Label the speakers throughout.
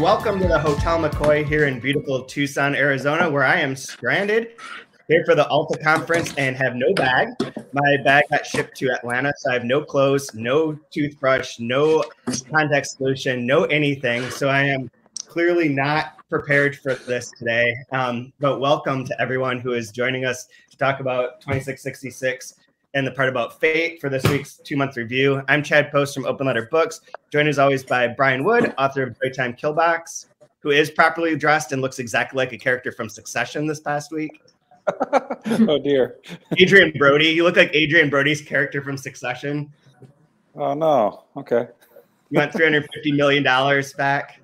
Speaker 1: welcome to the Hotel McCoy here in beautiful Tucson, Arizona, where I am stranded here for the Alta conference and have no bag. My bag got shipped to Atlanta, so I have no clothes, no toothbrush, no contact solution, no anything. So I am clearly not prepared for this today. But welcome to everyone who is joining us to talk about 2666 and the part about fate for this week's 2-month review. I'm Chad Post from Open Letter Books, joined as always by Brian Wood, author of Daytime Killbox, who is properly dressed and looks exactly like a character from Succession this past week.
Speaker 2: Oh dear.
Speaker 1: Adrian Brody. You look like Adrian Brody's character from Succession.
Speaker 2: Oh no. Okay.
Speaker 1: You want $350 million back.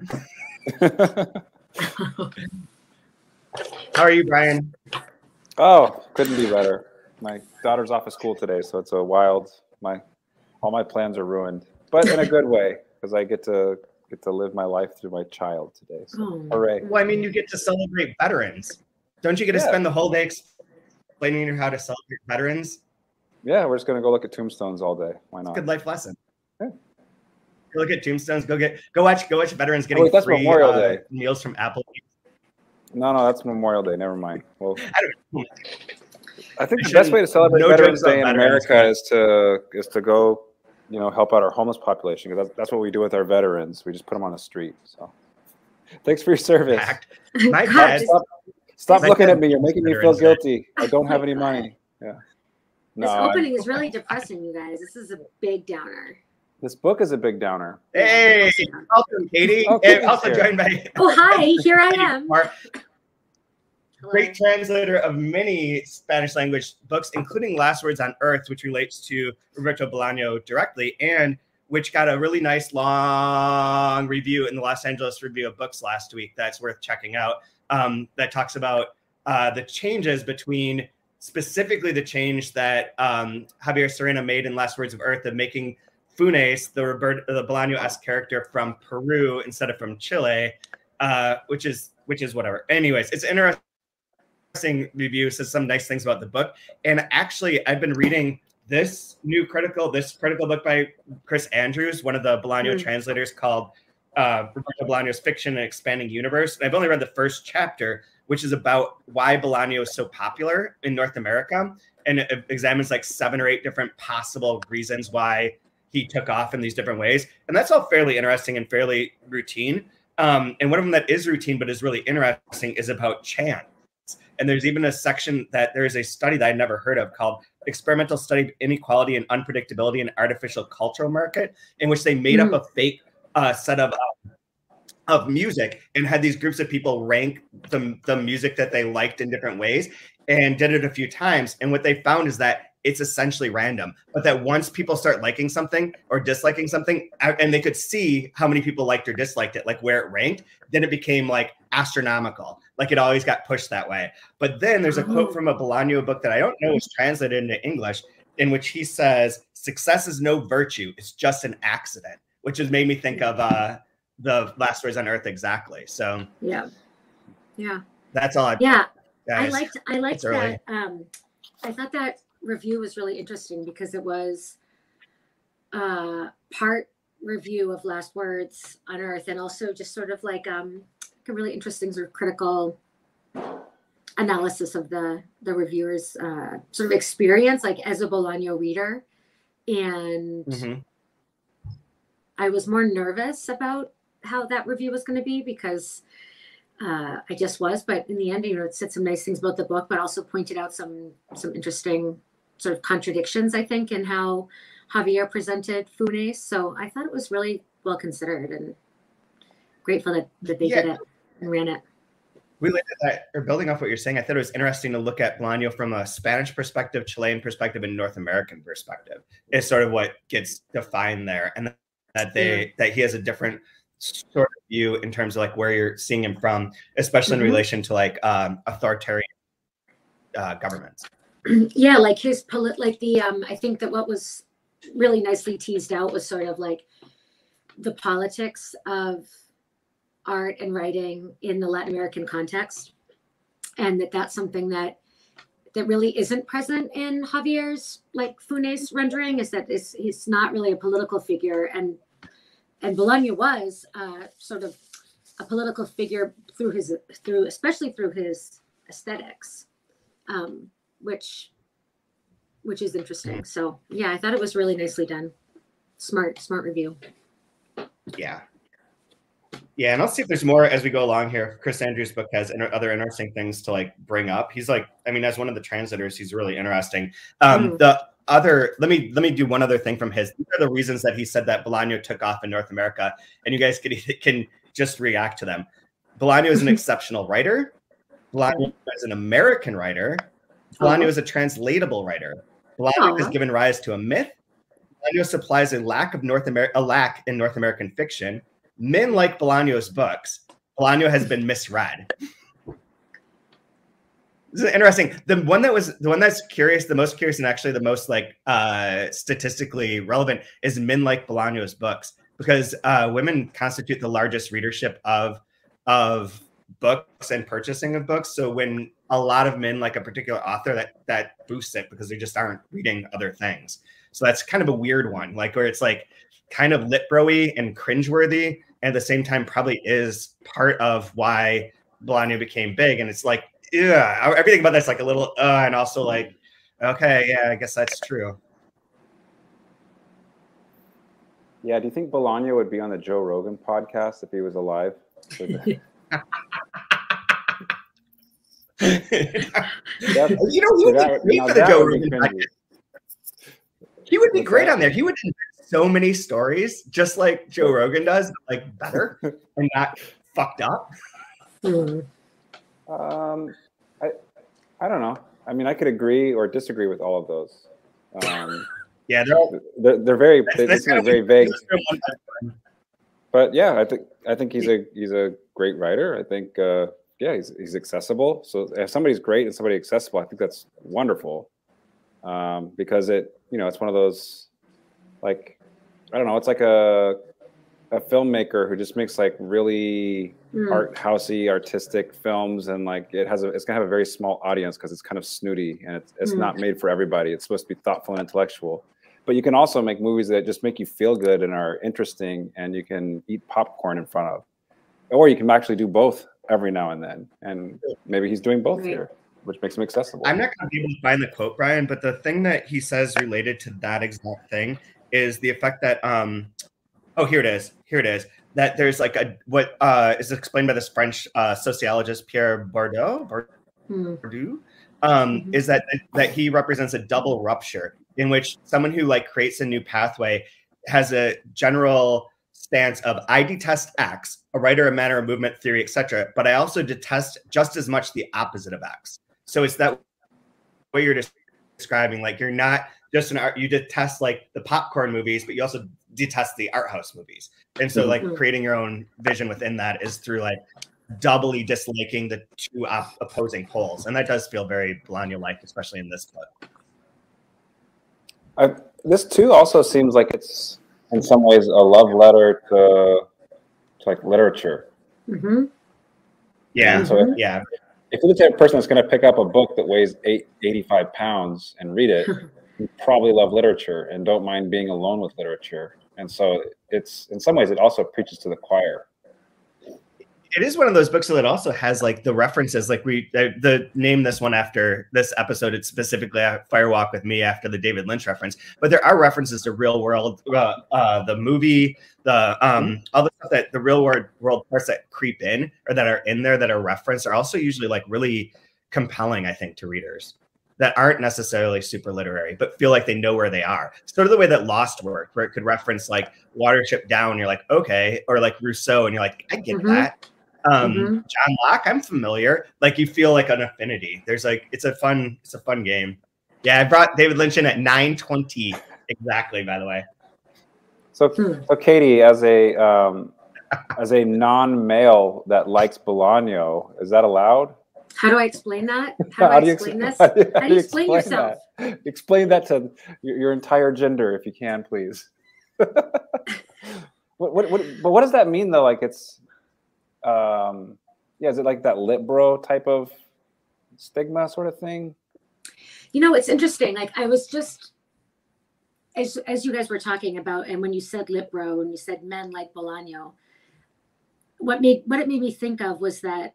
Speaker 1: How are you, Brian?
Speaker 2: Oh, couldn't be better. My daughter's off of school today, so it's a wild. All my plans are ruined, but in a good way because I get to live my life through my child today. So hooray!
Speaker 1: Well, I mean, you get to celebrate veterans. Don't you get to spend the whole day explaining how to celebrate veterans?
Speaker 2: Yeah, we're just gonna go look at tombstones all day. Why not?
Speaker 1: It's a good life lesson.
Speaker 2: Yeah.
Speaker 1: Go look at tombstones. Go watch veterans getting
Speaker 2: that's
Speaker 1: free
Speaker 2: Memorial Day.
Speaker 1: Meals from Apple.
Speaker 2: No, that's Memorial Day. Never mind. Well, I think the
Speaker 1: shouldn't-
Speaker 2: best way to celebrate
Speaker 1: no
Speaker 2: Veterans
Speaker 1: jokes on
Speaker 2: Day in
Speaker 1: veterans.
Speaker 2: America is to go, help out our homeless population because that's what we do with our veterans. We just put them on the street. So, thanks for your service.
Speaker 1: My dad.
Speaker 2: Stop
Speaker 1: My
Speaker 2: looking
Speaker 1: dad-
Speaker 2: at me. You're making me feel guilty. I don't have any money. Yeah.
Speaker 3: This opening is really depressing, you guys. This is a big downer.
Speaker 2: This book is a big downer.
Speaker 1: Hey, welcome, Katie.
Speaker 2: Okay,
Speaker 1: And also joined by
Speaker 3: Oh, hi. Here I am.
Speaker 1: Great translator of many Spanish language books, including Last Words on Earth, which relates to Roberto Bolaño directly, and which got a really nice long review in the Los Angeles Review of Books last week. That's worth checking out. That talks about the changes between, specifically the change that Javier Serena made in Last Words of Earth of making Funes, the Bolaño-esque character, from Peru instead of from Chile, which is whatever. Anyways, it's interesting review, says some nice things about the book. And actually, I've been reading this critical book by Chris Andrews, one of the Bolaño translators, called Roberto Bolaño's Fiction and Expanding Universe. And I've only read the first chapter, which is about why Bolaño is so popular in North America. And it examines like 7 or 8 different possible reasons why he took off in these different ways. And that's all fairly interesting and fairly routine. And one of them that is routine but is really interesting is about chant. And there's even a section that there is a study that I'd never heard of called Experimental Study of Inequality and Unpredictability in Artificial Cultural Market, in which they made up a fake set of music and had these groups of people rank the music that they liked in different ways and did it a few times. And what they found is that it's essentially random, but that once people start liking something or disliking something, and they could see how many people liked or disliked it, like where it ranked, then it became like astronomical. Like it always got pushed that way. But then there's a quote from a Bolaño book that I don't know is translated into English, in which he says, "Success is no virtue, it's just an accident," which has made me think of the Last Words on Earth exactly. So
Speaker 3: yeah,
Speaker 1: that's all.
Speaker 3: Guys, I liked
Speaker 1: it's early.
Speaker 3: that. I thought that review was really interesting because it was part review of Last Words on Earth and also just sort of like a really interesting sort of critical analysis of the reviewer's sort of experience, like as a Bolaño reader. And I was more nervous about how that review was going to be because I just was, but in the end, it said some nice things about the book, but also pointed out some interesting sort of contradictions, I think, in how Javier presented Funes. So I thought it was really well considered and grateful that they did it and ran it.
Speaker 1: Related to that, or building off what you're saying, I thought it was interesting to look at Bolaño from a Spanish perspective, Chilean perspective, and North American perspective. Is sort of what gets defined there, and that he has a different sort of view in terms of like where you're seeing him from, especially in relation to like authoritarian governments.
Speaker 3: Yeah, like his I think that what was really nicely teased out was sort of like the politics of art and writing in the Latin American context, and that's something that really isn't present in Javier's like Funes rendering, is that he's not really a political figure, and Bolaño was sort of a political figure especially through his aesthetics, which is interesting. So yeah, I thought it was really nicely done. Smart review.
Speaker 1: Yeah. Yeah, and I'll see if there's more as we go along here. Chris Andrews' book has other interesting things to like bring up. He's like, I mean, as one of the translators, he's really interesting. The other, let me do one other thing from his. These are the reasons that he said that Bolaño took off in North America, and you guys can just react to them. Bolaño is an exceptional writer. Bolaño is an American writer. Bolaño is a translatable writer. Bolaño has given rise to a myth. Bolaño supplies a lack in North American fiction. Men like Bolaño's books. Bolaño has been misread. This is interesting. The one that's curious, the most curious, and actually the most like statistically relevant is men like Bolaño's books, because women constitute the largest readership of books and purchasing of books. So when a lot of men like a particular author, that boosts it because they just aren't reading other things. So that's kind of a weird one, like where it's like kind of lit bro-y and cringeworthy, and at the same time probably is part of why Bolaño became big. And it's like, yeah, everything about that's like a little and also like, okay, yeah, I guess that's true.
Speaker 2: Yeah, do you think Bolaño would be on the Joe Rogan podcast if he was alive?
Speaker 1: You he would be great on there. He would invent so many stories, just like Joe Rogan does, but like better and not fucked up.
Speaker 2: I don't know. I mean, I could agree or disagree with all of those.
Speaker 1: Yeah,
Speaker 2: they're very very vague. But yeah, I think he's a great writer. I think yeah, he's accessible. So if somebody's great and somebody accessible, I think that's wonderful. Because it's one of those, like, I don't know, it's like a filmmaker who just makes like really art housey artistic films, and like it's gonna have a very small audience because it's kind of snooty and it's not made for everybody. It's supposed to be thoughtful and intellectual, but you can also make movies that just make you feel good and are interesting and you can eat popcorn in front of, or you can actually do both every now and then, and maybe he's doing both here, which makes him accessible.
Speaker 1: I'm not going to be able to find the quote, Brian, but the thing that he says related to that exact thing is the effect that here it is, that there's like what is explained by this French sociologist Pierre Bourdieu, is that he represents a double rupture in which someone who like creates a new pathway has a general stance of, I detest X, a writer, a manner, a movement, theory, etc., but I also detest just as much the opposite of X. So it's that way you're describing, like you're not just an art, you detest like the popcorn movies, but you also detest the art house movies. And so like creating your own vision within that is through like doubly disliking the two opposing poles. And that does feel very Bolaño-like, especially in this book.
Speaker 2: This too also seems like it's in some ways a love letter to like literature.
Speaker 1: Yeah.
Speaker 2: And so if you look at a person that's going to pick up a book that weighs 85 pounds and read it, you probably love literature and don't mind being alone with literature. And so it's, in some ways, it also preaches to the choir.
Speaker 1: It is one of those books that also has like the references, like the name this one after this episode, it's specifically Firewalk with Me after the David Lynch reference, but there are references to real world, the movie, all the stuff that the real world parts that creep in or that are in there that are referenced are also usually like really compelling, I think, to readers that aren't necessarily super literary, but feel like they know where they are. Sort of the way that Lost worked, where it could reference like Watership Down, you're like, okay, or like Rousseau, and you're like, I get that. John Locke, I'm familiar. Like you feel like an affinity. There's like it's a fun game. Yeah, I brought David Lynch in at 9:20 exactly. By the way.
Speaker 2: So Katie, as a non-male that likes Bolaño, is that allowed?
Speaker 3: How do I explain that? How do I explain this? How do you explain yourself?
Speaker 2: That? Explain that to your entire gender, if you can, please. What does that mean, though? Like it's, is it like that lit bro type of stigma sort of thing?
Speaker 3: You know, it's interesting. Like I was just, as you guys were talking about, and when you said lit bro and you said men like Bolaño, what it made me think of was that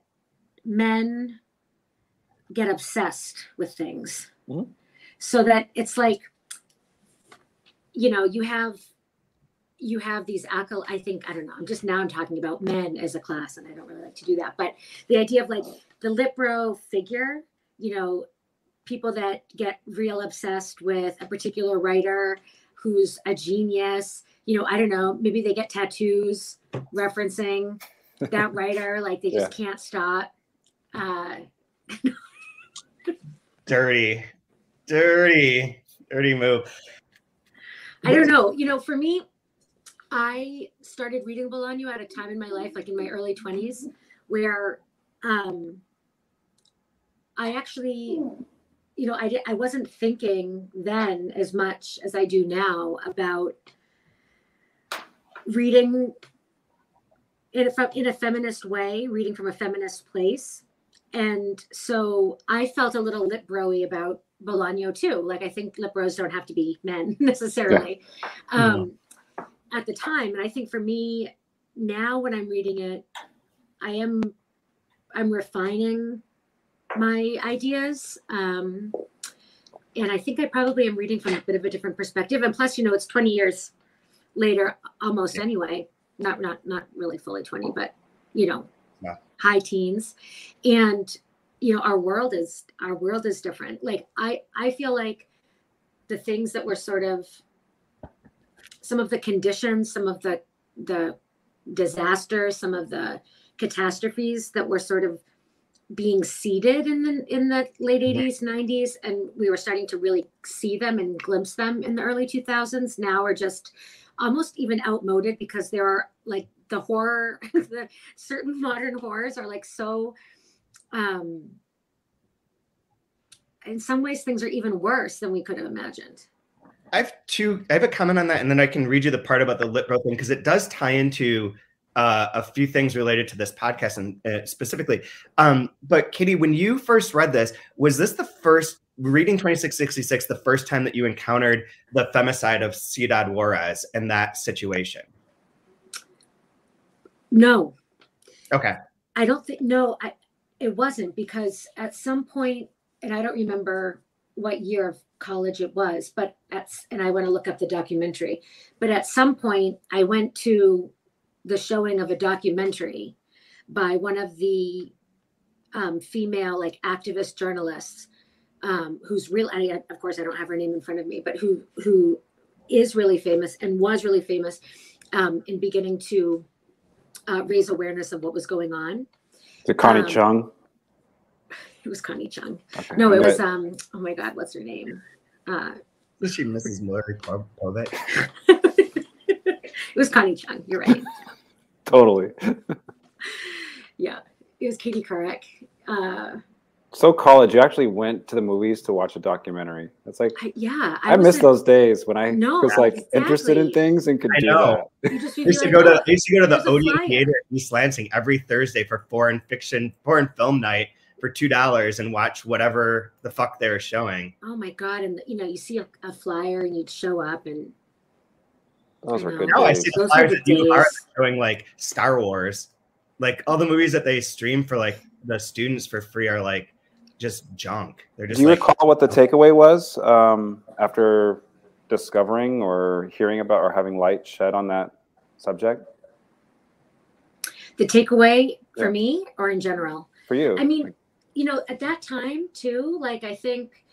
Speaker 3: men get obsessed with things.
Speaker 2: Mm-hmm.
Speaker 3: So that it's like, you know, you have these I think, I don't know, I'm talking about men as a class, and I don't really like to do that. But the idea of like the lit bro figure, you know, people that get real obsessed with a particular writer who's a genius, you know, I don't know, maybe they get tattoos referencing that writer, like they just can't stop.
Speaker 1: Dirty move.
Speaker 3: I don't know. You know, for me, I started reading Bolaño at a time in my life, like in my early 20s, where I actually, you know, I wasn't thinking then as much as I do now about reading in a feminist way, reading from a feminist place. And so I felt a little lit bro-y about Bolaño too. Like, I think lit bros don't have to be men necessarily. At the time. And I think for me now, when I'm reading it, I'm refining my ideas. And I think I probably am reading from a bit of a different perspective. And plus, you know, it's 20 years later, almost anyway, not really fully 20, but, you know, high teens. And, you know, our world is different. Like, I feel like the things that were sort of, some of the conditions, some of the disasters, some of the catastrophes that were sort of being seeded in the late 80s, 90s, and we were starting to really see them and glimpse them in the early 2000s, now are just almost even outmoded, because there are like the horror, the certain modern horrors are like so, in some ways things are even worse than we could have imagined.
Speaker 1: I have a comment on that, and then I can read you the part about the lit bro thing, because it does tie into a few things related to this podcast and specifically. But Katie, when you first read this, was this the first reading 2666, the first time that you encountered the femicide of Ciudad Juarez and that situation?
Speaker 3: No.
Speaker 1: Okay.
Speaker 3: I don't think, no, it wasn't, because at some point, and I don't remember what year of college it was, but and I want to look up the documentary, but at some point I went to the showing of a documentary by one of the female like activist journalists, who's real. Of course I don't have her name in front of me, but who is really famous and was really famous in beginning to raise awareness of what was going on.
Speaker 2: Is it Connie Chung?
Speaker 3: It was Connie Chung.
Speaker 2: Okay.
Speaker 3: No, it was oh my God, what's her name?
Speaker 1: Was she Mrs. Murray Povett?
Speaker 3: It was Connie Chung. You're right.
Speaker 2: Totally.
Speaker 3: Yeah, it was Katie Couric.
Speaker 2: So college, you actually went to the movies to watch a documentary. That's like, I miss those days when I was like interested in things and could do that. I used
Speaker 1: to go to the Odeon Theater in East Lansing every Thursday for foreign film night for $2 and watch whatever the fuck they were showing.
Speaker 3: Oh my God. And you know, you see a flyer and you'd show up, and
Speaker 2: those are good
Speaker 1: days. I see the flyers
Speaker 3: that
Speaker 1: you are showing like Star Wars. Like all the movies that they stream for like the students for free are like just junk. They're just.
Speaker 2: Do you recall what the takeaway was after discovering or hearing about or having light shed on that subject?
Speaker 3: The takeaway for me, or in general?
Speaker 2: For you.
Speaker 3: I mean, you know, at that time too, like I think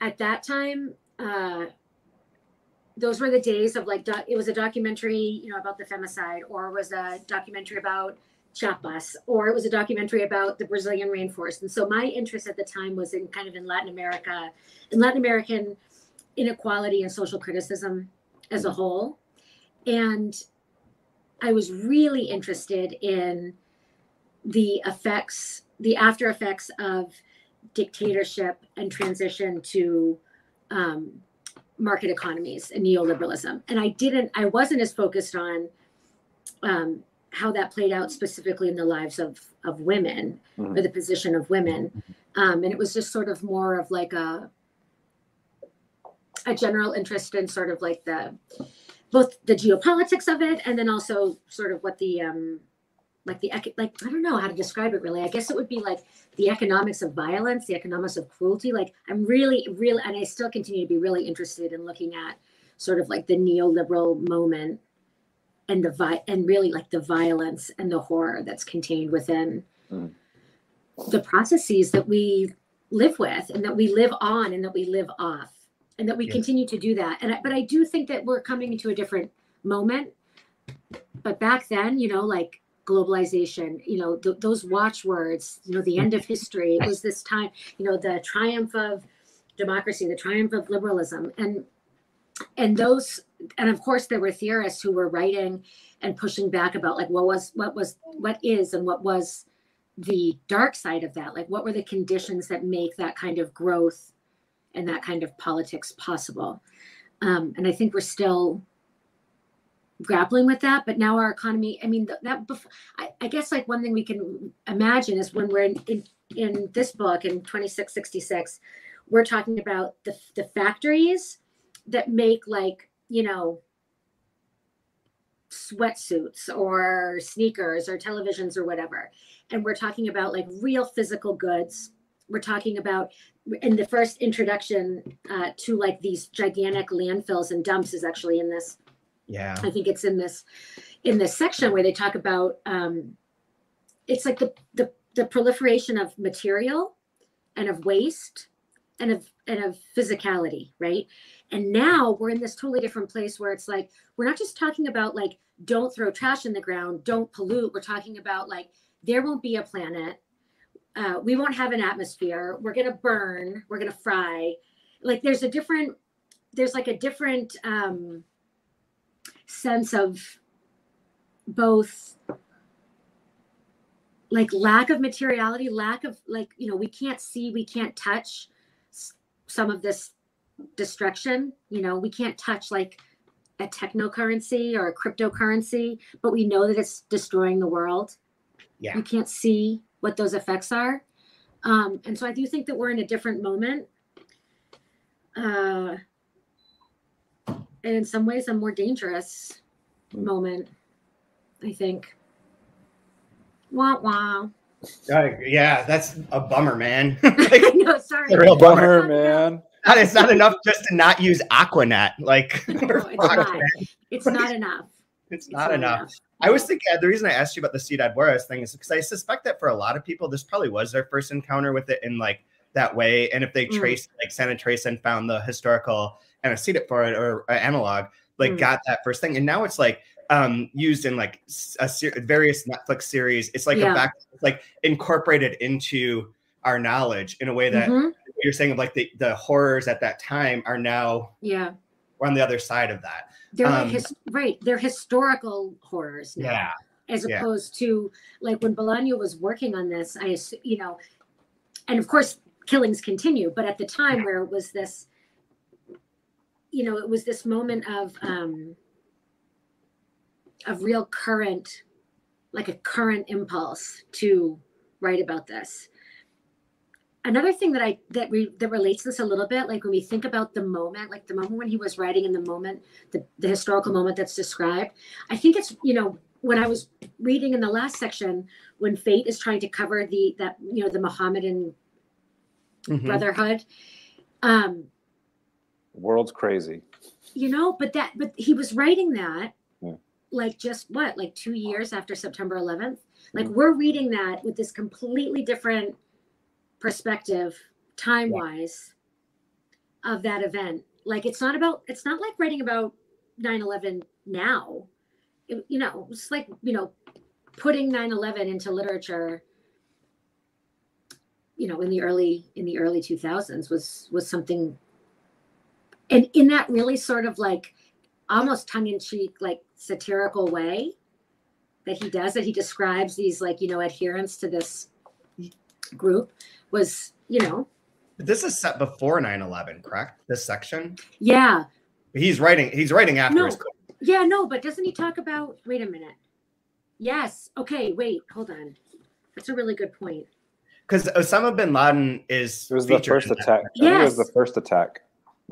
Speaker 3: at that time, those were the days of like, it was a documentary, you know, about the femicide, or it was a documentary about Chiapas, or it was a documentary about the Brazilian rainforest. And so my interest at the time was in kind of in Latin America, in Latin American inequality and social criticism as a whole. And I was really interested in the after effects of dictatorship and transition to market economies and neoliberalism. And I wasn't as focused on how that played out specifically in the lives of women, or the position of women. And it was just sort of more of like a general interest in sort of like both the geopolitics of it, and then also sort of what the like I don't know how to describe it really. I guess it would be like the economics of violence, the economics of cruelty. Like I'm really, and I still continue to be really interested in looking at sort of like the neoliberal moment and and really like the violence and the horror that's contained within the processes that we live with and that we live on and that we live off and that we continue to do that. But I do think that we're coming into a different moment. But back then, you know, like globalization, you know, those watchwords, you know, the end of history, it was this time, you know, the triumph of democracy, the triumph of liberalism, and those, and of course there were theorists who were writing and pushing back about like what is and what was the dark side of that, like what were the conditions that make that kind of growth and that kind of politics possible. And I think we're still grappling with that, but now our economy, I mean, I guess like one thing we can imagine is when we're in this book in 2666, we're talking about the factories that make like, you know, sweatsuits or sneakers or televisions or whatever. And we're talking about like real physical goods. We're talking about in the first introduction to like these gigantic landfills and dumps is actually in this.
Speaker 1: Yeah,
Speaker 3: I think it's in this section where they talk about it's like the proliferation of material and of waste and of physicality, right? And now we're in this totally different place where it's like we're not just talking about like don't throw trash in the ground, don't pollute. We're talking about like there won't be a planet, we won't have an atmosphere. We're gonna burn. We're gonna fry. Like there's like a different sense of both like lack of materiality, lack of like, you know, we can't see, we can't touch some of this destruction. You know, we can't touch like a technocurrency or a cryptocurrency, but we know that it's destroying the world.
Speaker 1: Yeah.
Speaker 3: You can't see what those effects are. And so I do think that we're in a different moment. And in some ways, a more dangerous moment, I think. Wah, wah.
Speaker 1: Yeah, that's a bummer, man.
Speaker 3: I know, sorry.
Speaker 1: A real bummer,
Speaker 2: man.
Speaker 1: And it's not enough just to not use Aquanet. Like,
Speaker 3: No, it's not enough.
Speaker 1: It's not enough. I was thinking the reason I asked you about the Ciudad Juarez thing is because I suspect that for a lot of people, this probably was their first encounter with it in like that way. And if they traced like San Andreas and found the historical antecedent for it or analog, like got that first thing. And now it's like used in like various Netflix series. It's like it's like incorporated into our knowledge in a way that what you're saying of like the horrors at that time are now we're on the other side of that.
Speaker 3: They're like they're historical horrors now, as opposed to like when Bolaño was working on this. You know, and of course killings continue, but at the time where it was this, you know, it was this moment of real current, like a current impulse to write about this. Another thing that relates to this a little bit, like when we think about the moment, like the moment when he was writing in the moment, the historical moment that's described, I think it's, you know, when I was reading in the last section, when Fate is trying to cover the Mohammedan Brotherhood. The
Speaker 2: world's crazy.
Speaker 3: You know, but he was writing that like just like 2 years after September 11th. Like we're reading that with this completely different perspective time-wise of that event. Like it's not like writing about 9/11 now. You know, it's like, you know, putting 9/11 into literature, you know, in the early 2000s was something, and in that really sort of like almost tongue-in-cheek, like satirical way that he describes these like, you know, adherents to this group was, you know.
Speaker 1: But this is set before 9/11, correct? This section?
Speaker 3: Yeah.
Speaker 1: He's writing after his.
Speaker 3: Yeah, no, but doesn't he talk about, wait a minute. Yes. Okay, wait, hold on. That's a really good point.
Speaker 1: Because Osama bin Laden is
Speaker 2: the first attack.
Speaker 3: Yes.
Speaker 2: It was the first attack.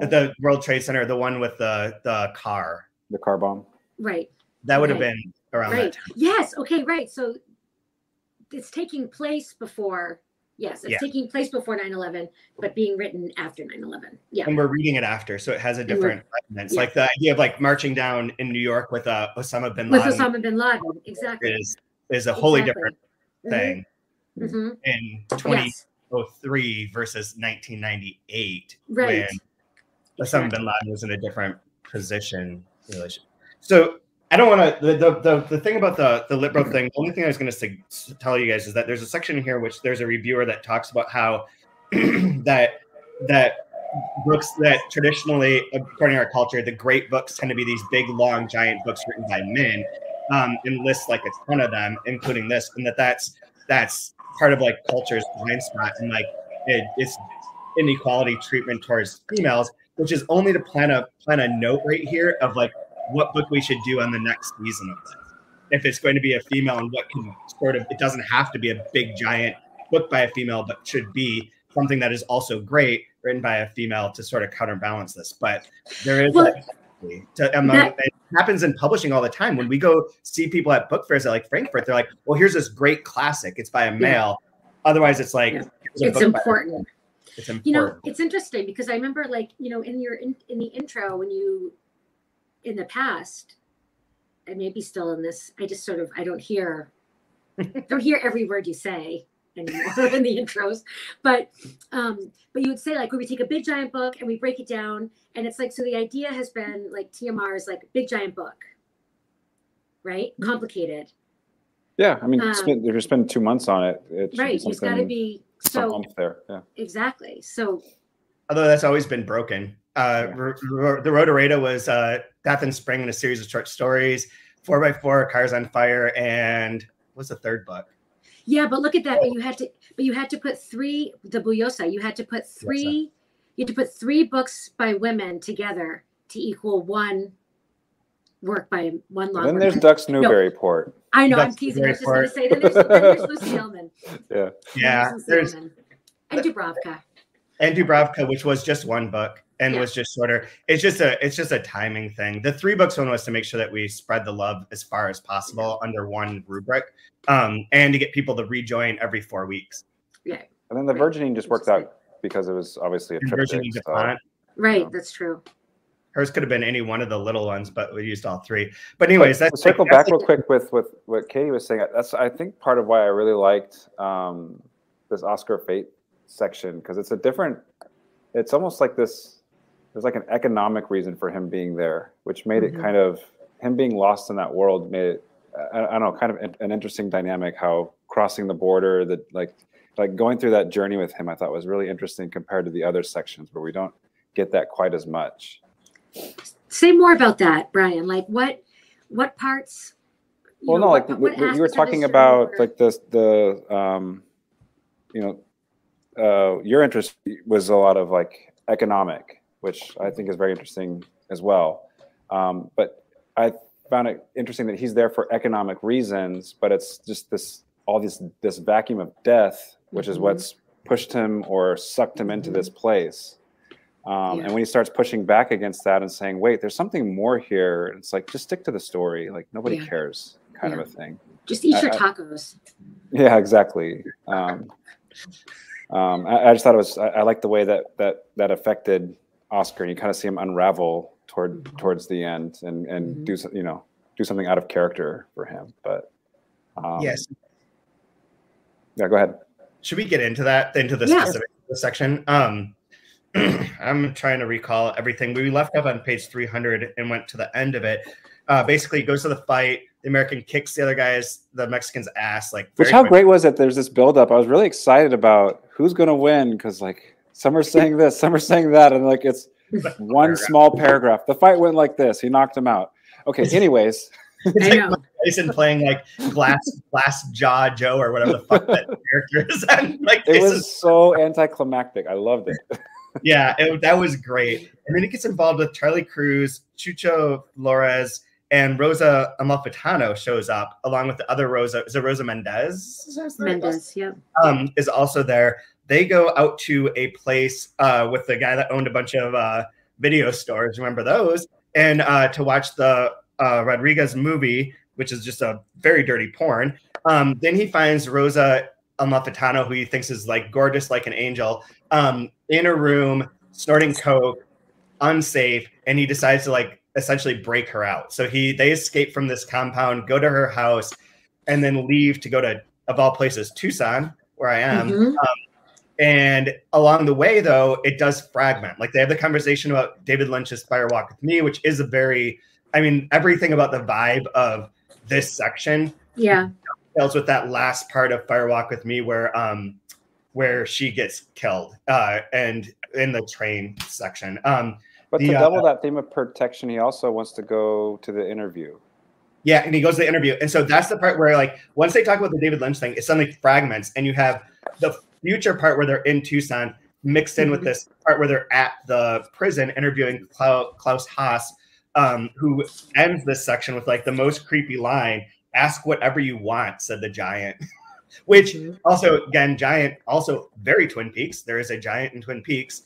Speaker 1: At the World Trade Center, the one with the car.
Speaker 2: The car bomb.
Speaker 3: Right.
Speaker 1: That would have been around that
Speaker 3: Right.
Speaker 1: time.
Speaker 3: Yes. Okay. Right. So it's taking place before. Yes, it's taking place before 9/11, but being written after 9/11. Yeah.
Speaker 1: And we're reading it after, so it has a different resonance. Like the idea of like marching down in New York with Osama bin Laden.
Speaker 3: With Osama bin Laden, exactly.
Speaker 1: Is a wholly different thing
Speaker 3: Mm-hmm.
Speaker 1: in 2003 versus 1998,
Speaker 3: right.
Speaker 1: when Osama bin Laden was in a different position. So I don't want to. The thing about the Litbro thing. The only thing I was going to tell you guys is that there's a section here which there's a reviewer that talks about how that books that traditionally, according to our culture, the great books tend to be these big, long, giant books written by men, and lists like a ton of them, including this, and that's part of like culture's blind spot, and like it's inequality treatment towards females, which is only to plant a note right here of like what book we should do on the next season of this. If it's going to be a female, and what can sort of, it doesn't have to be a big giant book by a female, but should be something that is also great written by a female to sort of counterbalance this. But there is it happens in publishing all the time. When we go see people at book fairs at like Frankfurt, they're like, well, here's this great classic. It's by a male. Otherwise it's like,
Speaker 3: it's important.
Speaker 1: It's important.
Speaker 3: You know, it's interesting because I remember like, you know, in the intro, when you, in the past, and maybe still in this, I just sort of, I don't hear every word you say anymore in the intros, but you would say like, when we take a big giant book and we break it down, and it's like, so the idea has been like TMR is like big giant book, right? Complicated.
Speaker 2: Yeah, I mean, if you're spending 2 months on it,
Speaker 3: it's got to be so
Speaker 2: there. Yeah,
Speaker 3: exactly. So,
Speaker 1: although that's always been broken. The Rotorado was Death in Spring and a series of short stories, 4x4, Cars on Fire, and what's the third book?
Speaker 3: Yeah, but look at that. But you had to put three, the Buyosa, you had to put three books by women together to equal one work by one long.
Speaker 2: Then there's Ducks Newburyport.
Speaker 3: I know, I'm teasing. I was just going to say, then there's Lucy Hillman.
Speaker 1: Yeah.
Speaker 3: There's and Dubravka.
Speaker 1: And Dubravka, which was just one book and was just sort of, it's just a timing thing. The 3 books one was to make sure that we spread the love as far as possible under one rubric, and to get people to rejoin every 4 weeks.
Speaker 3: Yeah.
Speaker 2: And then the Virginie just worked out because it was obviously a triptych.
Speaker 3: Right, that's true.
Speaker 1: Hers could have been any one of the little ones, but we used all 3. But anyways,
Speaker 2: let's circle back real quick with what Katie was saying. That's, I think, part of why I really liked this Oscar Fate section, because it's a different, it's almost like this, there's like an economic reason for him being there, which made it kind of, him being lost in that world made it, I don't know, kind of an interesting dynamic, how crossing the border, that like going through that journey with him, I thought was really interesting compared to the other sections where we don't get that quite as much.
Speaker 3: Say more about that, Brian. Like what parts?
Speaker 2: Well, no, like you were talking about like your interest was a lot of like economic, which I think is very interesting as well. But I found it interesting that he's there for economic reasons, but it's just this vacuum of death, which is what's pushed him or sucked him into this place. And when he starts pushing back against that and saying, wait, there's something more here, it's like, just stick to the story. Like, nobody cares, kind of a thing.
Speaker 3: Just eat your tacos.
Speaker 2: Yeah, exactly. I just thought it was, I like the way that affected Oscar, and you kind of see him unravel towards the end and do something out of character for him. But
Speaker 1: yes.
Speaker 2: Yeah, go ahead.
Speaker 1: Should we get into the specific section? I'm trying to recall everything. We left up on page 300 and went to the end of it. Basically, it goes to the fight. The American kicks the Mexican's ass.
Speaker 2: Which, how great was it? There's this buildup. I was really excited about who's going to win, because like some are saying this, some are saying that, and like it's one small paragraph. The fight went like this. He knocked him out. Okay. Anyways,
Speaker 1: it's like Mike Tyson playing like glass jaw Joe or whatever the fuck that character is.
Speaker 2: It was so anticlimactic. I loved it.
Speaker 1: Yeah, that was great. And then he gets involved with Charlie Cruz, Chucho Flores, and Rosa Amalfitano shows up along with the other Rosa. Is it Rosa Mendez?
Speaker 3: Mendez, yeah.
Speaker 1: Is also there. They go out to a place with the guy that owned a bunch of video stores. Remember those? and to watch the Rodriguez movie, which is just a very dirty porn. Then he finds Rosa Amalfitano, who he thinks is like gorgeous, like an angel, in a room snorting coke, unsafe, and he decides to like essentially break her out. So they escape from this compound, go to her house, and then leave to go to, of all places, Tucson, where I am.
Speaker 3: Mm-hmm.
Speaker 1: And along the way, though, it does fragment. Like they have the conversation about David Lynch's Fire Walk with Me, which is a very, I mean, everything about the vibe of this section.
Speaker 3: Yeah.
Speaker 1: Tells with that last part of Fire Walk with Me where she gets killed and in the train section.
Speaker 2: But to double that theme of protection, he also wants to go to the interview.
Speaker 1: Yeah, and he goes to the interview. And so that's the part where, like, once they talk about the David Lynch thing, it suddenly fragments, and you have the future part where they're in Tucson mixed in with this part where they're at the prison interviewing Klaus Haas, who ends this section with, like, the most creepy line, "Ask whatever you want," said the giant. Which also, again, giant, also very Twin Peaks. There is a giant in Twin Peaks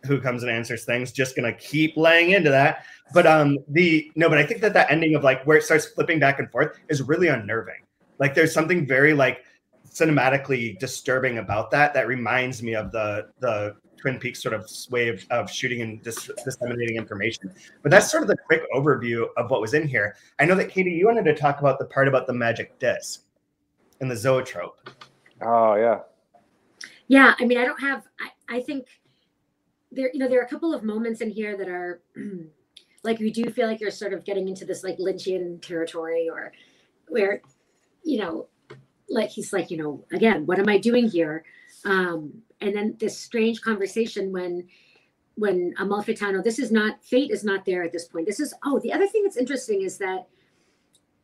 Speaker 1: who comes and answers things. Just going to keep laying into that. But but I think that ending of like where it starts flipping back and forth is really unnerving. Like there's something very like cinematically disturbing about that reminds me of the Twin Peaks sort of way of shooting and disseminating information. But that's sort of the quick overview of what was in here. I know that Katie, you wanted to talk about the part about the magic disc and the zoetrope.
Speaker 2: Oh yeah.
Speaker 3: Yeah, I mean, I think there are a couple of moments in here that are like you do feel like you're sort of getting into this like Lynchian territory, or where, like he's like, again, what am I doing here? And then this strange conversation when Amalfitano, fate is not there at this point. The other thing that's interesting is that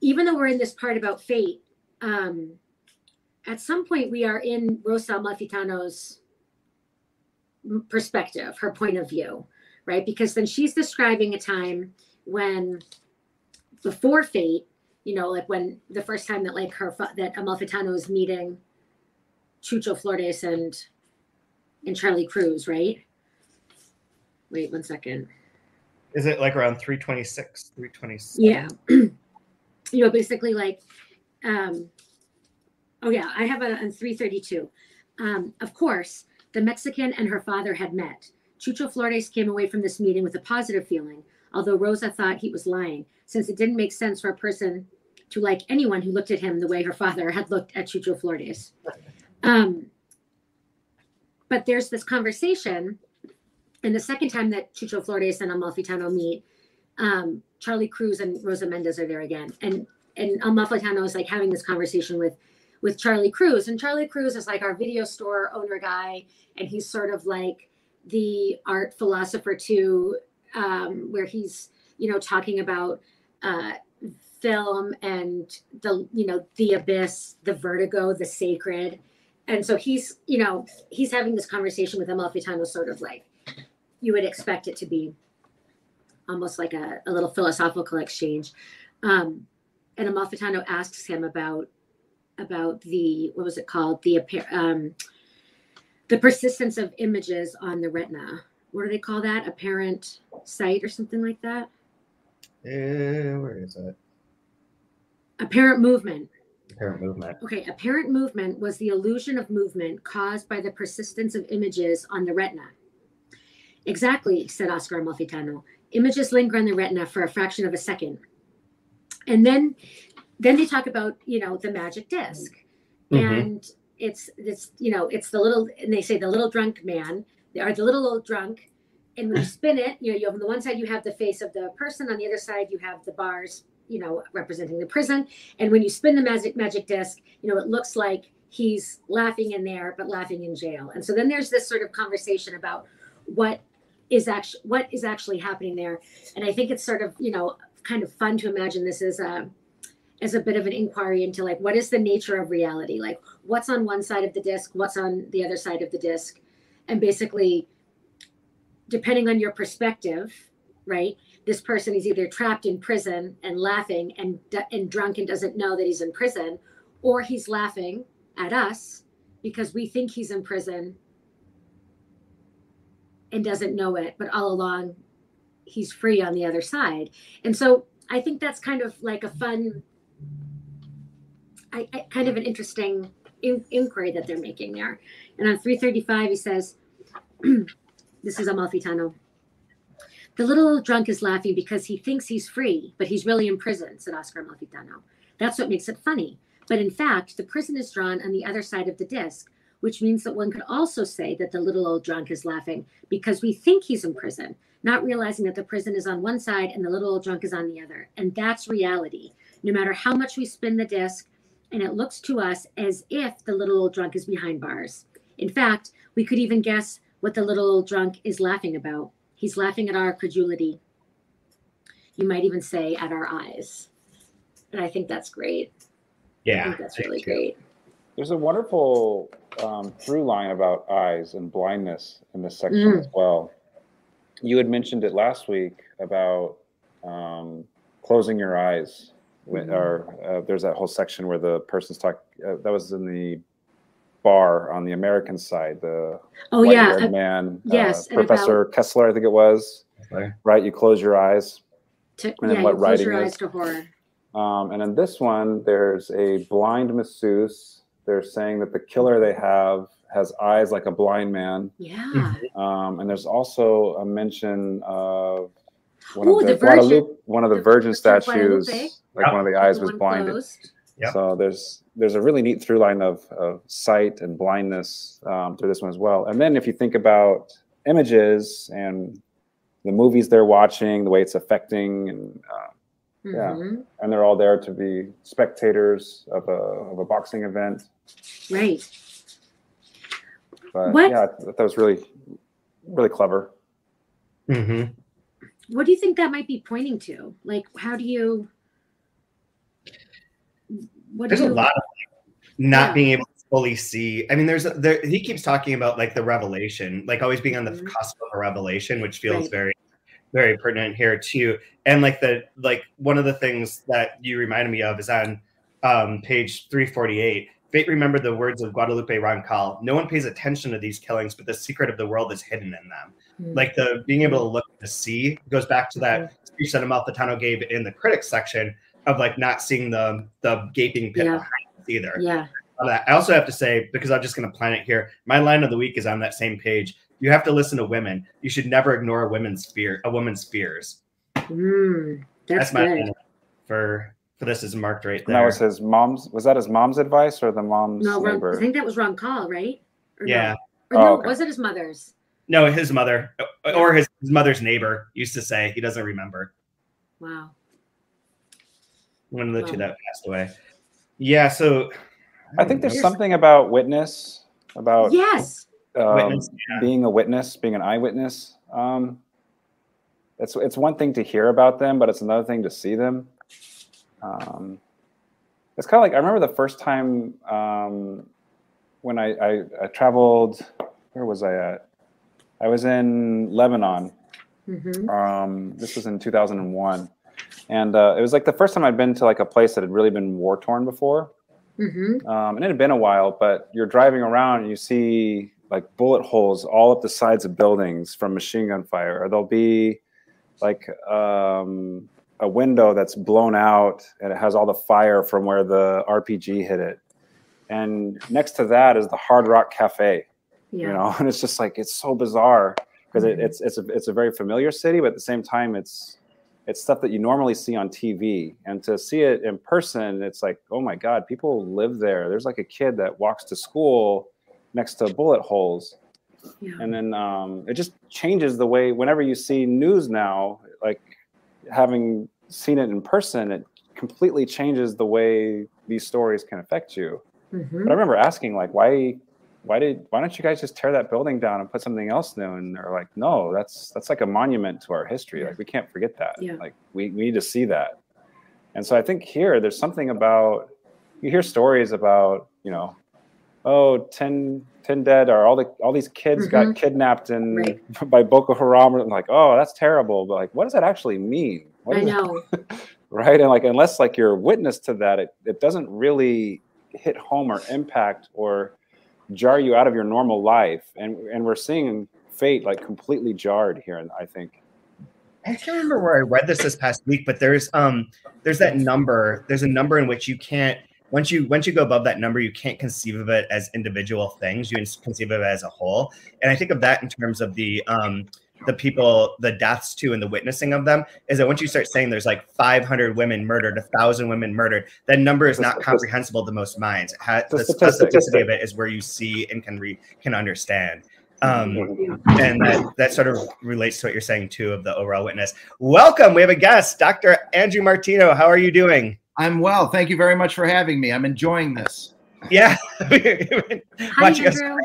Speaker 3: even though we're in this part about fate, at some point we are in Rosa Amalfitano's perspective, her point of view, right? Because then she's describing a time when before fate, like when the first time that like that Amalfitano is meeting Chucho Flores and Charlie Cruz, right? Wait 1 second.
Speaker 1: Is it like around 326, 327?
Speaker 3: Yeah. Basically like, I have it on 332. Of course, the Mexican and her father had met. Chucho Flores came away from this meeting with a positive feeling, although Rosa thought he was lying, since it didn't make sense for a person to like anyone who looked at him the way her father had looked at Chucho Flores. But there's this conversation, and the second time that Chucho Flores and Amalfitano meet, Charlie Cruz and Rosa Mendez are there again. And Amalfitano is like having this conversation with Charlie Cruz, and Charlie Cruz is like our video store owner guy, and he's sort of like the art philosopher too, where he's talking about film and the abyss, the vertigo, the sacred. And so he's having this conversation with Amalfitano, sort of like you would expect it to be almost like a little philosophical exchange. And Amalfitano asks him about the, what was it called? The persistence of images on the retina. What do they call that? Apparent sight or something like that?
Speaker 1: Where is it?
Speaker 3: Apparent movement.
Speaker 1: Apparent movement.
Speaker 3: Okay, apparent movement was the illusion of movement caused by the persistence of images on the retina. Exactly, said Oscar Amalfitano. Images linger on the retina for a fraction of a second. And then they talk about, the magic disc. And it's the little, and they say the little drunk man, or the little old drunk. And when you spin it, you have on the one side, you have the face of the person. On the other side, you have the bars, representing the prison. And when you spin the magic disc, it looks like he's laughing in there, but laughing in jail. And so then there's this sort of conversation about what is actually happening there. And I think it's sort of, kind of fun to imagine this as a bit of an inquiry into like, what is the nature of reality? Like what's on one side of the disc, what's on the other side of the disc. And basically, depending on your perspective, right? This person is either trapped in prison and laughing and drunk and doesn't know that he's in prison, or he's laughing at us because we think he's in prison and doesn't know it. But all along, he's free on the other side. And so I think that's kind of like a fun, kind of an interesting inquiry that they're making there. And on 335, he says, this is Amalfitano. The little old drunk is laughing because he thinks he's free, but he's really in prison, said Oscar Amalfitano. That's what makes it funny. But in fact, the prison is drawn on the other side of the disc, which means that one could also say that the little old drunk is laughing because we think he's in prison, not realizing that the prison is on one side and the little old drunk is on the other. And that's reality. No matter how much we spin the disc, and it looks to us as if the little old drunk is behind bars. In fact, we could even guess what the little old drunk is laughing about. He's laughing at our credulity. You might even say at our eyes. And I think that's great.
Speaker 1: Yeah.
Speaker 3: I think that's really great.
Speaker 2: There's a wonderful through line about eyes and blindness in this section as well. You had mentioned it last week about closing your eyes. There's that whole section where the person's talking. That was in the bar on the American side. The white-haired man,
Speaker 3: yes,
Speaker 2: Professor Kessler, I think it was. Okay. Right, you close your eyes.
Speaker 3: And then what writing is? Close your eyes to horror.
Speaker 2: And in this one, there's a blind masseuse. They're saying that the killer they have has eyes like a blind man.
Speaker 3: Yeah.
Speaker 2: And there's also a mention of one of the Virgin statues. Like one of the eyes was blinded. Yep. So there's a really neat through line of sight and blindness through this one as well. And then if you think about images and the movies they're watching, the way it's affecting, and and they're all there to be spectators of a boxing event.
Speaker 3: Right.
Speaker 2: But yeah, that was really, really clever.
Speaker 1: Mm-hmm.
Speaker 3: What do you think that might be pointing to? Like, how do you?
Speaker 1: There's a lot of not being able to fully see. I mean, he keeps talking about like the revelation, like always being on the cusp of a revelation, which feels very, very pertinent here too. And like one of the things that you reminded me of is on page 348. Fate remembered the words of Guadalupe Roncal. No one pays attention to these killings, but the secret of the world is hidden in them. Like the being able to look to see goes back to that speech that Amalfitano gave in the critics section of like not seeing the gaping pit behind us either.
Speaker 3: Yeah.
Speaker 1: I also have to say, because I'm just going to plan it here, my line of the week is on that same page. You have to listen to women. You should never ignore a woman's fears. That's my line for this is marked right there.
Speaker 2: And that was his mom's. Was that his mom's advice or the mom's neighbor?
Speaker 3: I think that was Ron Call, right? Or
Speaker 1: yeah.
Speaker 3: No? Or no, okay. Was it his mother's?
Speaker 1: No, his mother or his mother's neighbor used to say. He doesn't remember.
Speaker 3: Wow.
Speaker 1: One of the two that passed away. Yeah, so
Speaker 2: I think there's something about witness, about
Speaker 3: witness,
Speaker 2: being a witness, being an eyewitness. It's one thing to hear about them, but it's another thing to see them. It's kind of like I remember the first time when I traveled. Where was I at? I was in Lebanon. This was in 2001. And it was like the first time I'd been to like a place that had really been war torn before. And it had been a while, but you're driving around and you see like bullet holes all up the sides of buildings from machine gun fire. Or there'll be like a window that's blown out and it has all the fire from where the RPG hit it. And next to that is the Hard Rock Cafe, you know, and it's just like, it's so bizarre because it's a very familiar city, but at the same time, it's stuff that you normally see on TV, and to see it in person, it's like, oh my God, people live there. There's like a kid that walks to school next to bullet holes. And then it just changes the way, whenever you see news now, like having seen it in person, it completely changes the way these stories can affect you. But I remember asking like, why don't you guys just tear that building down and put something else new? And they're like, no, that's like a monument to our history. Like we can't forget that. Like we need to see that. And so I think here there's something about, you hear stories about, you know, 10 dead, or all these kids got kidnapped by Boko Haram. And like, oh, that's terrible. But like, what does that actually mean?
Speaker 3: I know.
Speaker 2: Right. And like, unless like you're a witness to that, it doesn't really hit home or impact or jar you out of your normal life, and we're seeing fate like completely jarred here, and I think.
Speaker 1: I can't remember where I read this past week, but there's that number. There's a number in which you can't, once you go above that number, you can't conceive of it as individual things. You conceive of it as a whole. And I think of that in terms of the people, the deaths too, and the witnessing of them, is that once you start saying there's like 500 women murdered, 1,000 women murdered, that number is not comprehensible to most minds. The specificity of it is where you see and can understand. And that sort of relates to what you're saying too of the overall witness. Welcome. We have a guest, Dr. Andrew Martino. How are you doing?
Speaker 4: I'm well. Thank you very much for having me. I'm enjoying this.
Speaker 1: Yeah.
Speaker 3: Hi, Andrew.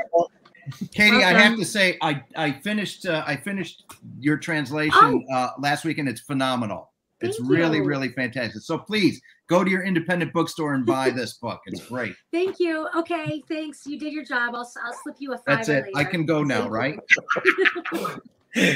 Speaker 4: Katie, welcome. I have to say, I finished your translation last week, and it's phenomenal. It's really, really fantastic. So please go to your independent bookstore and buy this book. It's great.
Speaker 3: Thank you. Okay, thanks. You did your job. I'll slip you a $5
Speaker 4: That's it.
Speaker 3: later.
Speaker 4: I can go now, right?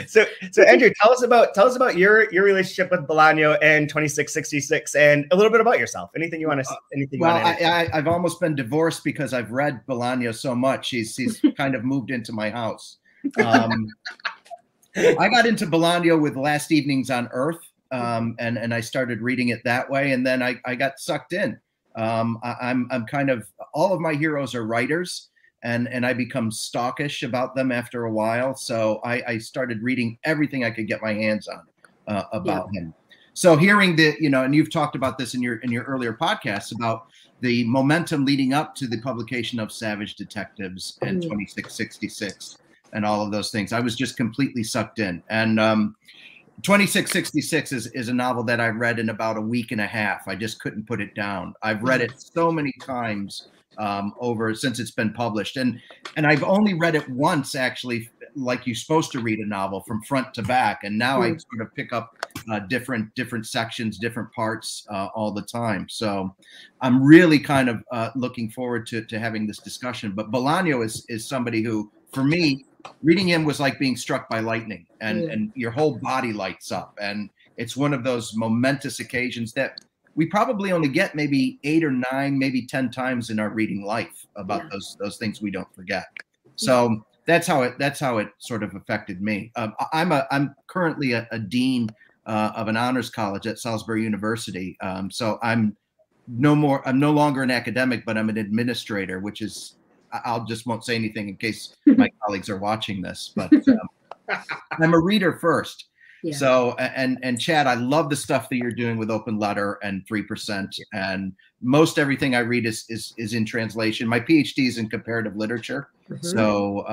Speaker 1: So Andrew, tell us about your relationship with Bolaño and 2666, and a little bit about yourself. Anything you want to?
Speaker 4: I've almost been divorced because I've read Bolaño so much. He's kind of moved into my house. I got into Bolaño with Last Evenings on Earth, and I started reading it that way, and then I got sucked in. I'm kind of, all of my heroes are writers. And I become stalkish about them after a while. So I started reading everything I could get my hands on about him. So hearing and you've talked about this in your earlier podcasts about the momentum leading up to the publication of Savage Detectives and 2666 and all of those things, I was just completely sucked in. And 2666 is a novel that I read in about a week and a half. I just couldn't put it down. I've read it so many times since it's been published, and I've only read it once, actually, like you're supposed to read a novel from front to back, and now I sort of pick up different sections, different parts all the time. So I'm really kind of looking forward to having this discussion. But Bolaño is somebody who, for me, reading him was like being struck by lightning, and your whole body lights up, and it's one of those momentous occasions that we probably only get maybe 8 or 9, maybe 10 times in our reading life about those things we don't forget. So that's how it sort of affected me. I'm currently a dean of an honors college at Salisbury University. So I'm no longer an academic, but I'm an administrator, which is, won't say anything in case my colleagues are watching this, but I'm a reader first. Yeah. So, and Chad, I love the stuff that you're doing with Open Letter and 3%. And most everything I read is in translation. My PhD is in comparative literature. So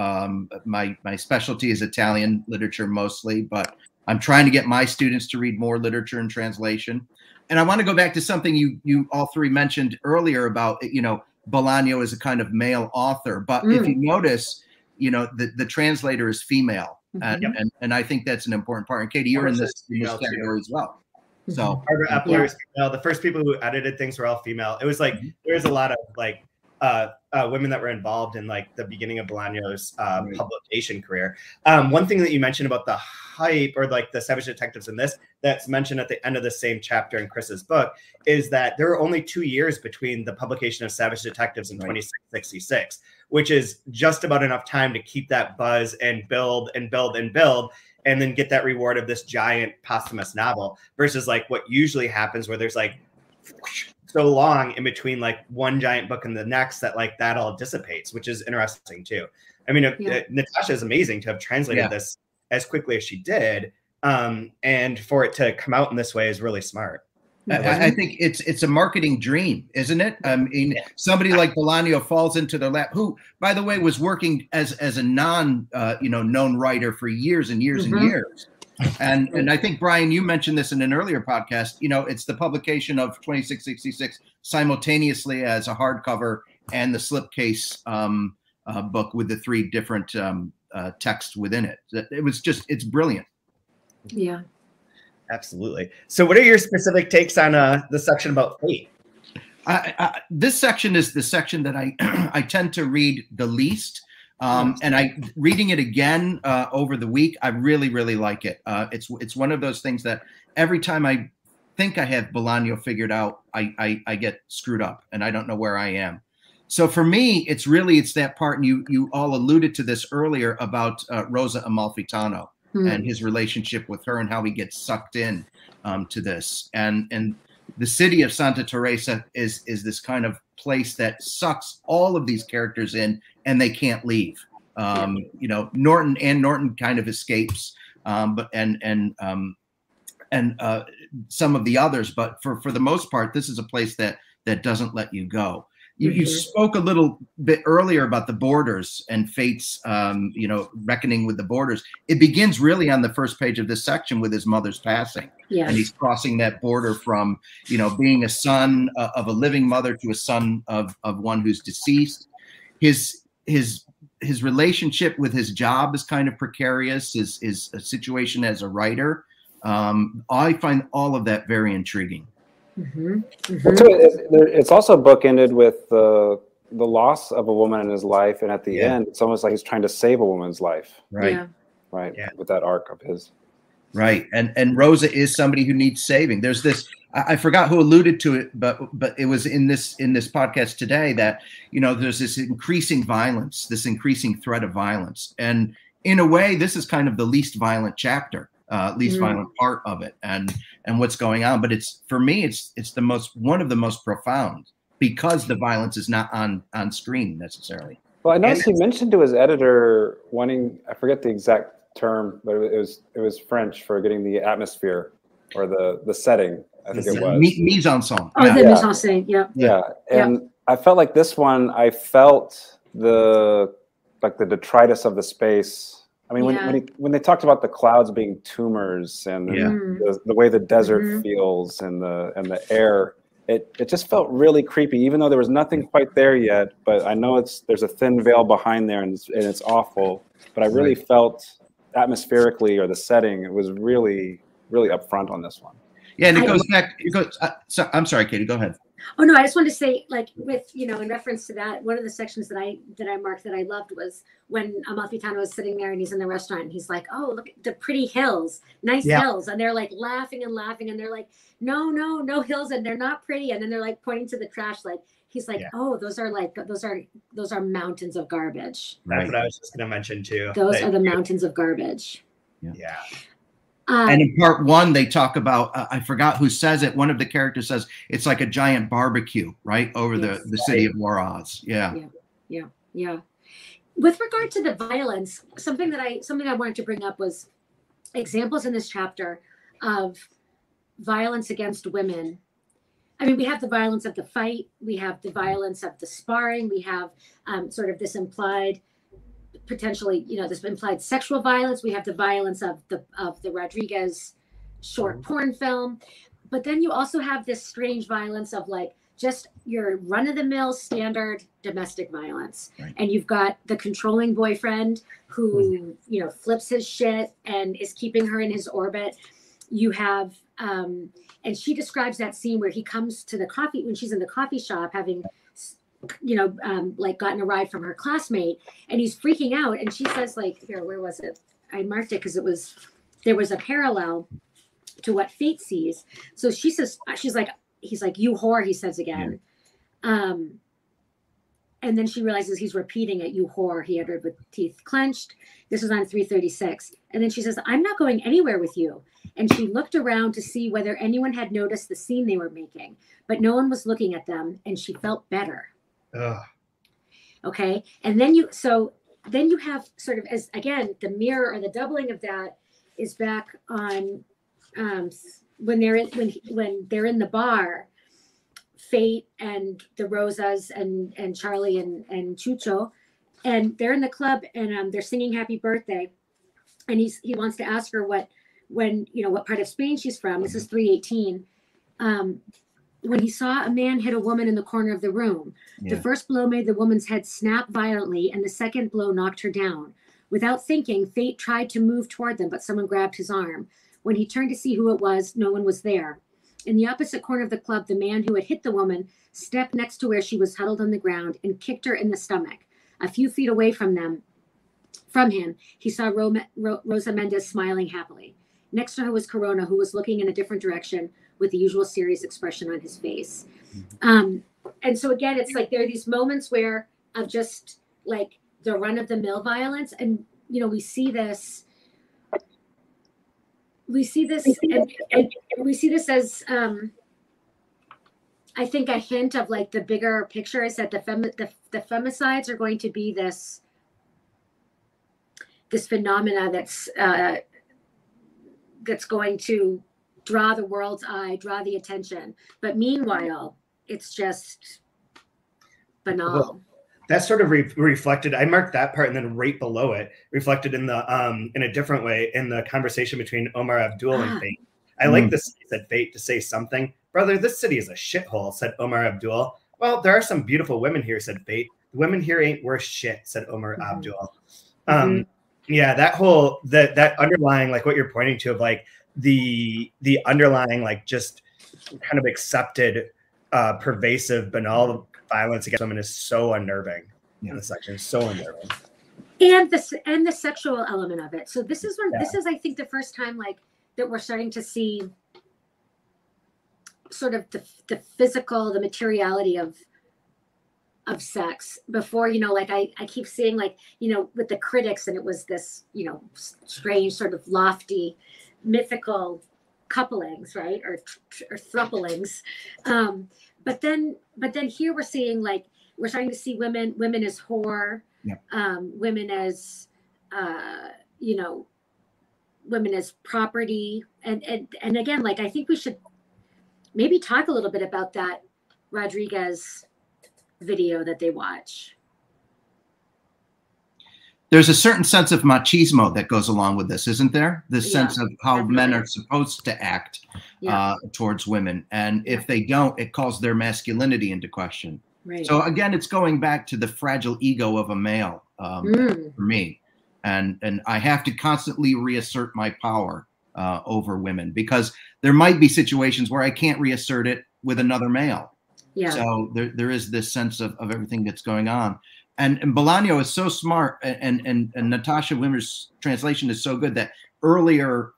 Speaker 4: my specialty is Italian literature mostly, but I'm trying to get my students to read more literature in translation. And I want to go back to something you all three mentioned earlier about, Bolaño is a kind of male author. But if you notice, the translator is female. And I think that's an important part. And Katie, you're in this category as well. So
Speaker 1: the first people who edited things were all female. It was like there's a lot of like women that were involved in like the beginning of Bolaño's publication career. One thing that you mentioned about the hype or like the Savage Detectives in this, that's mentioned at the end of the same chapter in Chris's book, is that there were only 2 years between the publication of Savage Detectives and 2666, which is just about enough time to keep that buzz and build and build and build, and then get that reward of this giant posthumous novel, versus like what usually happens where there's like so long in between like one giant book and the next that like that all dissipates, which is interesting too. I mean, Natasha is amazing to have translated this as quickly as she did, and for it to come out in this way is really smart.
Speaker 4: I think it's a marketing dream, isn't it? I mean, somebody like Bolaño falls into their lap, who, by the way, was working as a known writer for years and years and years. And I think, Brian, you mentioned this in an earlier podcast. It's the publication of 2666 simultaneously as a hardcover and the slipcase book with the 3 different texts within it. It's brilliant.
Speaker 3: Yeah.
Speaker 1: Absolutely. So what are your specific takes on the section about fate?
Speaker 4: This section is the section that I tend to read the least. And reading it again over the week, I really, really like it. It's one of those things that every time I think I have Bolaño figured out, I get screwed up and I don't know where I am. So for me, it's that part, and you all alluded to this earlier about Rosa Amalfitano. and his relationship with her and how he gets sucked in to this. And the city of Santa Teresa is this kind of place that sucks all of these characters in, and they can't leave. You know, Norton kind of escapes, but some of the others, but for the most part, this is a place that doesn't let you go. You spoke a little bit earlier about the borders and fate's, you know, reckoning with the borders. It begins really on the first page of this section with his mother's passing.
Speaker 3: Yes.
Speaker 4: And he's crossing that border from, you know, being a son of a living mother to a son of one who's deceased. His relationship with his job is kind of precarious, his situation as a writer. I find all of that very intriguing.
Speaker 2: It's also bookended with the loss of a woman in his life, and at the end, it's almost like he's trying to save a woman's life.
Speaker 4: Right.
Speaker 2: With that arc of his.
Speaker 4: Right. And Rosa is somebody who needs saving. There's this, I forgot who alluded to it, but it was in this podcast today that, you know, there's this increasing violence, this increasing threat of violence. And in a way, this is kind of the least violent chapter. Least violent part of it, and what's going on, but it's, for me, it's one of the most profound, because the violence is not on screen necessarily.
Speaker 2: Well, I noticed he mentioned to his editor wanting, I forget the exact term, but it was French for getting the atmosphere or the setting. I think it was
Speaker 4: mise en scène.
Speaker 3: Oh, the mise en scène. Yeah.
Speaker 2: And I felt like this one, I felt the detritus of the space. I mean, when they talked about the clouds being tumors and the way the desert feels and the air, it just felt really creepy, even though there was nothing quite there yet. But I know there's a thin veil behind there, and it's awful. But I really felt atmospherically, or the setting, it was really, really upfront on this one.
Speaker 4: Yeah, and it goes back. So, I'm sorry, Katie, go ahead.
Speaker 3: Oh no, I just wanted to say, like, with, you know, in reference to that, one of the sections that I marked that I loved was when Amalfitano is sitting there and he's in the restaurant and he's like, oh, look at the pretty hills, nice hills, and they're like laughing and they're like, no hills, and they're not pretty, and then they're like pointing to the trash, like, he's like, oh, those are mountains of garbage.
Speaker 1: That's what I was just gonna mention too.
Speaker 3: Those are the mountains of garbage.
Speaker 1: Yeah.
Speaker 4: And in part one, they talk about, I forgot who says it. One of the characters says it's like a giant barbecue, right, over the city of Juarez. Yeah.
Speaker 3: With regard to the violence, something I wanted to bring up was examples in this chapter of violence against women. I mean, we have the violence of the fight, we have the violence of the sparring, we have sort of this implied, potentially, you know, this implied sexual violence. We have the violence of the Rodriguez short porn film, but then you also have this strange violence of like just your run-of-the-mill standard domestic violence. And you've got the controlling boyfriend who, you know, flips his shit and is keeping her in his orbit. You have, and she describes that scene where he comes to the coffee, when she's in the coffee shop having, you know, like gotten a ride from her classmate, and he's freaking out. And she says, like, here, where was it? I marked it because there was a parallel to what Fate sees. So she says, he's like, you whore, he says again. And then she realizes he's repeating it, you whore, he uttered with teeth clenched. This was on 336. And then she says, I'm not going anywhere with you. And she looked around to see whether anyone had noticed the scene they were making, but no one was looking at them, and she felt better. Okay. And then you have sort of, as again, the mirror or the doubling of that is back on when they're in the bar, Fate and the Rosas and Charlie and Chucho, and they're in the club, and they're singing Happy Birthday, and he wants to ask her what part of Spain she's from. This is 318. When he saw a man hit a woman in the corner of the room. The first blow made the woman's head snap violently, and the second blow knocked her down. Without thinking, Fate tried to move toward them, but someone grabbed his arm. When he turned to see who it was, no one was there. In the opposite corner of the club, the man who had hit the woman stepped next to where she was huddled on the ground and kicked her in the stomach. A few feet away from him, he saw Rosa Mendez smiling happily. Next to her was Corona, who was looking in a different direction with the usual serious expression on his face. And so again, it's like there are these moments where of just like the run-of-the-mill violence. And, you know, we see this we see this, and we see this as I think a hint of like the bigger picture is that the femicides are going to be this phenomena that's going to draw the world's eye, draw the attention. But meanwhile, it's just banal.
Speaker 1: Well, that's sort of reflected. I marked that part, and then right below it, reflected in the in a different way in the conversation between Omar Abdul and Fate. I like this, said Fate, to say something. Brother, this city is a shithole, said Omar Abdul. Well, there are some beautiful women here, said Fate. The women here ain't worth shit, said Omar Abdul. Yeah, that whole that underlying, like what you're pointing to, of like the underlying, like just kind of accepted pervasive banal violence against women is so unnerving in the section. So unnerving.
Speaker 3: And the sexual element of it. So this is this is, I think, the first time like that we're starting to see sort of the physical, the materiality of sex. Before, you know, like I keep seeing, like, you know, with the critics, and it was this, you know, strange sort of lofty mythical couplings, right, or thruplings. But then here we're seeing, like, we're starting to see women as whore, women as you know, women as property, and again, like, I think we should maybe talk a little bit about that Rodriguez video that they watch.
Speaker 4: There's a certain sense of machismo that goes along with this, isn't there? This sense of how men are supposed to act towards women. And if they don't, it calls their masculinity into question. Right. So again, it's going back to the fragile ego of a male for me. And I have to constantly reassert my power over women, because there might be situations where I can't reassert it with another male. Yeah. So there is this sense of everything that's going on. And Bolaño is so smart, and Natasha Wimmer's translation is so good that earlier,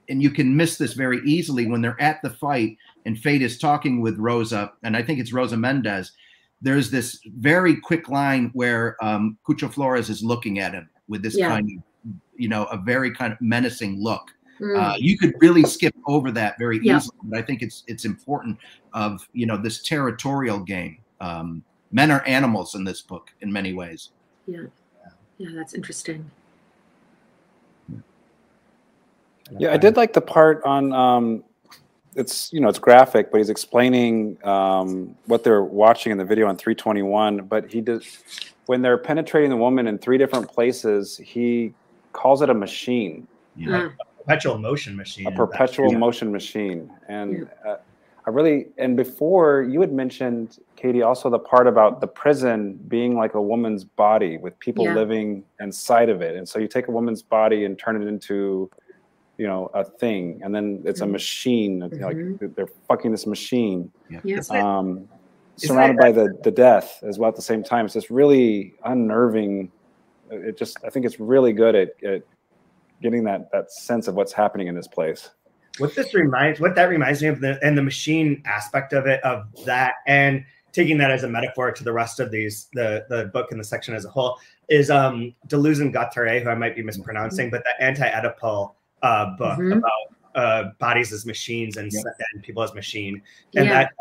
Speaker 4: and you can miss this very easily, when they're at the fight and Fate is talking with Rosa, and I think it's Rosa Mendez, there's this very quick line where Cucho Flores is looking at him with this kind of, you know, a very kind of menacing look. You could really skip over that very easily, but I think it's important of, you know, this territorial game. Men are animals in this book in many ways. Yeah,
Speaker 3: that's interesting.
Speaker 2: Yeah, I did like the part on it's, you know, it's graphic, but he's explaining what they're watching in the video on 321. But he does, when they're penetrating the woman in 3 different places, he calls it a machine.
Speaker 1: A perpetual motion machine.
Speaker 2: A perpetual motion machine. And I really, and before you had mentioned, Katie, also the part about the prison being like a woman's body with people living inside of it. And so you take a woman's body and turn it into, you know, a thing, and then it's a machine. Like they're fucking this machine, surrounded by the death as well at the same time. It's just really unnerving. It just, I think it's really good at getting that sense of what's happening in this place.
Speaker 1: What that reminds me of, the machine aspect of it, of that, and taking that as a metaphor to the rest of these, the book and the section as a whole, is Deleuze and Guattari, who I might be mispronouncing, but the anti-Oedipal book about bodies as machines and people as machine, and that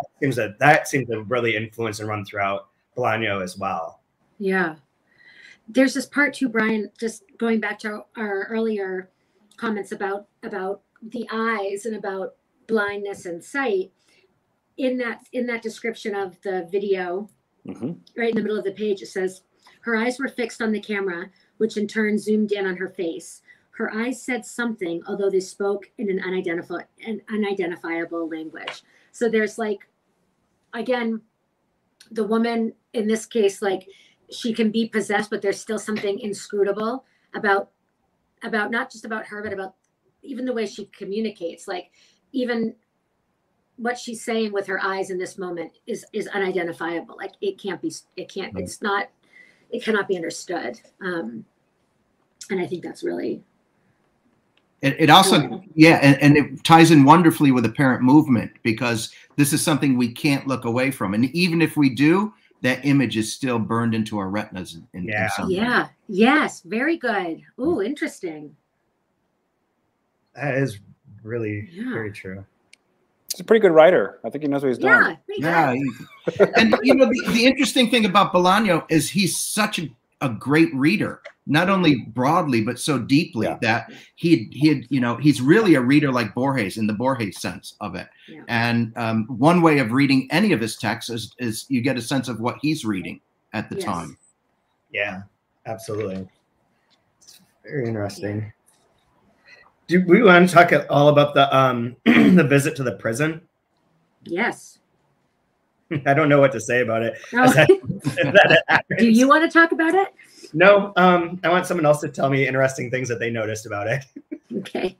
Speaker 1: seems to really influence and run throughout Bolaño as well. Yeah,
Speaker 3: there's this part too, Brian. Just going back to our earlier comments about the eyes and about blindness and sight. In that description of the video, right in the middle of the page, it says, her eyes were fixed on the camera, which in turn zoomed in on her face. Her eyes said something, although they spoke in an unidentifiable language. So there's, like, again, the woman in this case, like, she can be possessed, but there's still something inscrutable about not just about her, but about even the way she communicates. Like, even what she's saying with her eyes in this moment is unidentifiable. Like, it cannot be understood. And I think that's really,
Speaker 4: it also, and it ties in wonderfully with apparent movement, because this is something we can't look away from. And even if we do, that image is still burned into our retinas. In some way.
Speaker 3: Yes. Very good. Oh, interesting.
Speaker 1: That is really very true.
Speaker 2: He's a pretty good writer. I think he knows what he's doing.
Speaker 4: Yeah. And you know, the interesting thing about Bolaño is he's such a great reader, not only broadly but so deeply that he you know, he's really a reader like Borges in the Borges sense of it. And one way of reading any of his texts is you get a sense of what he's reading at the time.
Speaker 1: Yeah, absolutely. It's very interesting. Do we want to talk all about the the visit to the prison?
Speaker 3: Yes.
Speaker 1: I don't know what to say about it.
Speaker 3: No. Do you want to talk about it?
Speaker 1: No. I want someone else to tell me interesting things that they noticed about it.
Speaker 3: Okay.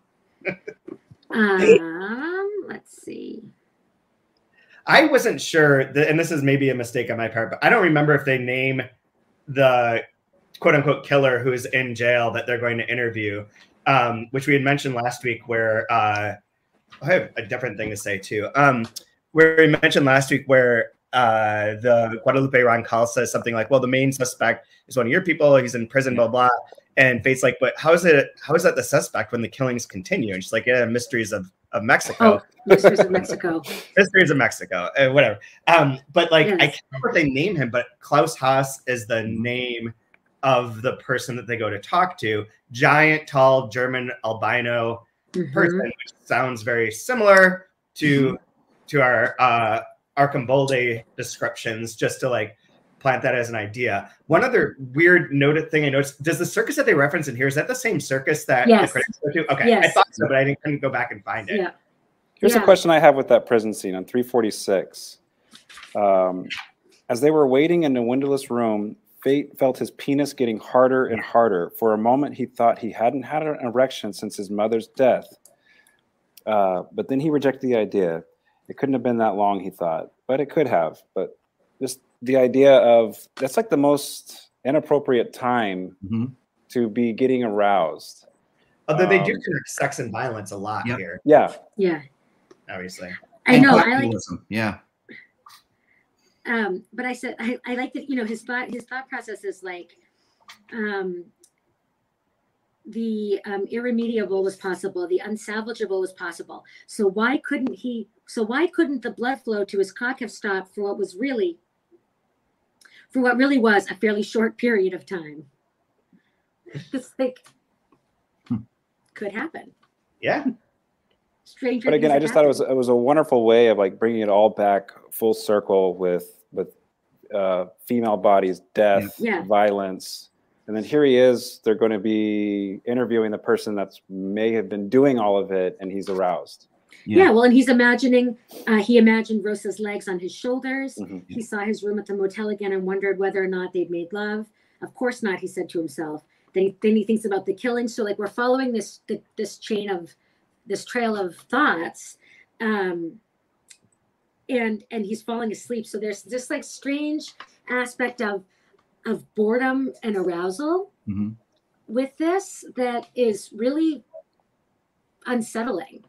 Speaker 3: Let's see.
Speaker 1: I wasn't sure, and this is maybe a mistake on my part, but I don't remember if they name the quote unquote killer who is in jail that they're going to interview. Which we had mentioned last week, where I have a different thing to say too. Where we mentioned last week where the Guadalupe Roncal says something like, well, the main suspect is one of your people, he's in prison, blah, blah. And Fate's like, but how is that the suspect when the killings continue? And she's like, yeah, mysteries of Mexico.
Speaker 3: Oh, mysteries of Mexico.
Speaker 1: Mysteries of Mexico, whatever. But like, I can't remember if they name him, but Klaus Haas is the name of the person that they go to talk to. Giant, tall, German albino person, which sounds very similar to our Arcambolde descriptions, just to like plant that as an idea. One other weird noted thing I noticed, does the circus that they reference in here, is that the same circus that the critics go to? Okay, I thought so, but I couldn't go back and find it.
Speaker 3: Yeah.
Speaker 2: Here's a question I have with that prison scene on 346. As they were waiting in the windowless room, Fate felt his penis getting harder and harder. For a moment, he thought he hadn't had an erection since his mother's death. But then he rejected the idea. It couldn't have been that long, he thought, but it could have. But just the idea of, that's like the most inappropriate time to be getting aroused.
Speaker 1: Although they do connect sex and violence a lot here.
Speaker 2: Yeah.
Speaker 3: Yeah.
Speaker 1: Obviously.
Speaker 3: I know. I like.
Speaker 4: Yeah.
Speaker 3: But I said I like that, you know, his thought process is like the irremediable was possible, the unsalvageable was possible. So why couldn't the blood flow to his cock have stopped for what really was a fairly short period of time? It's like could happen.
Speaker 1: Yeah.
Speaker 3: Stranger.
Speaker 2: But again, I just thought it was a wonderful way of like bringing it all back full circle with female bodies, death, violence, and then here he is. They're going to be interviewing the person that may have been doing all of it, and he's aroused.
Speaker 3: Yeah, well, and he's imagining. He imagined Rosa's legs on his shoulders. He saw his room at the motel again and wondered whether or not they'd made love. Of course not, he said to himself. Then he thinks about the killing. So like we're following this trail of thoughts, and he's falling asleep. So there's this like strange aspect of boredom and arousal with this that is really unsettling.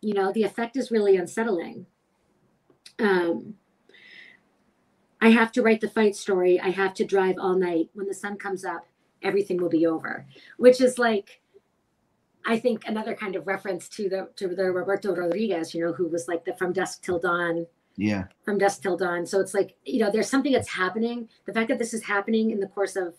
Speaker 3: You know, the effect is really unsettling. I have to write the fight story. I have to drive all night. When the sun comes up, everything will be over. Which is like, I think another kind of reference to the Roberto Rodriguez, you know, who was like the From Dusk Till Dawn. Yeah. From Dusk Till Dawn. So it's like, you know, there's something that's happening. The fact that this is happening in the course of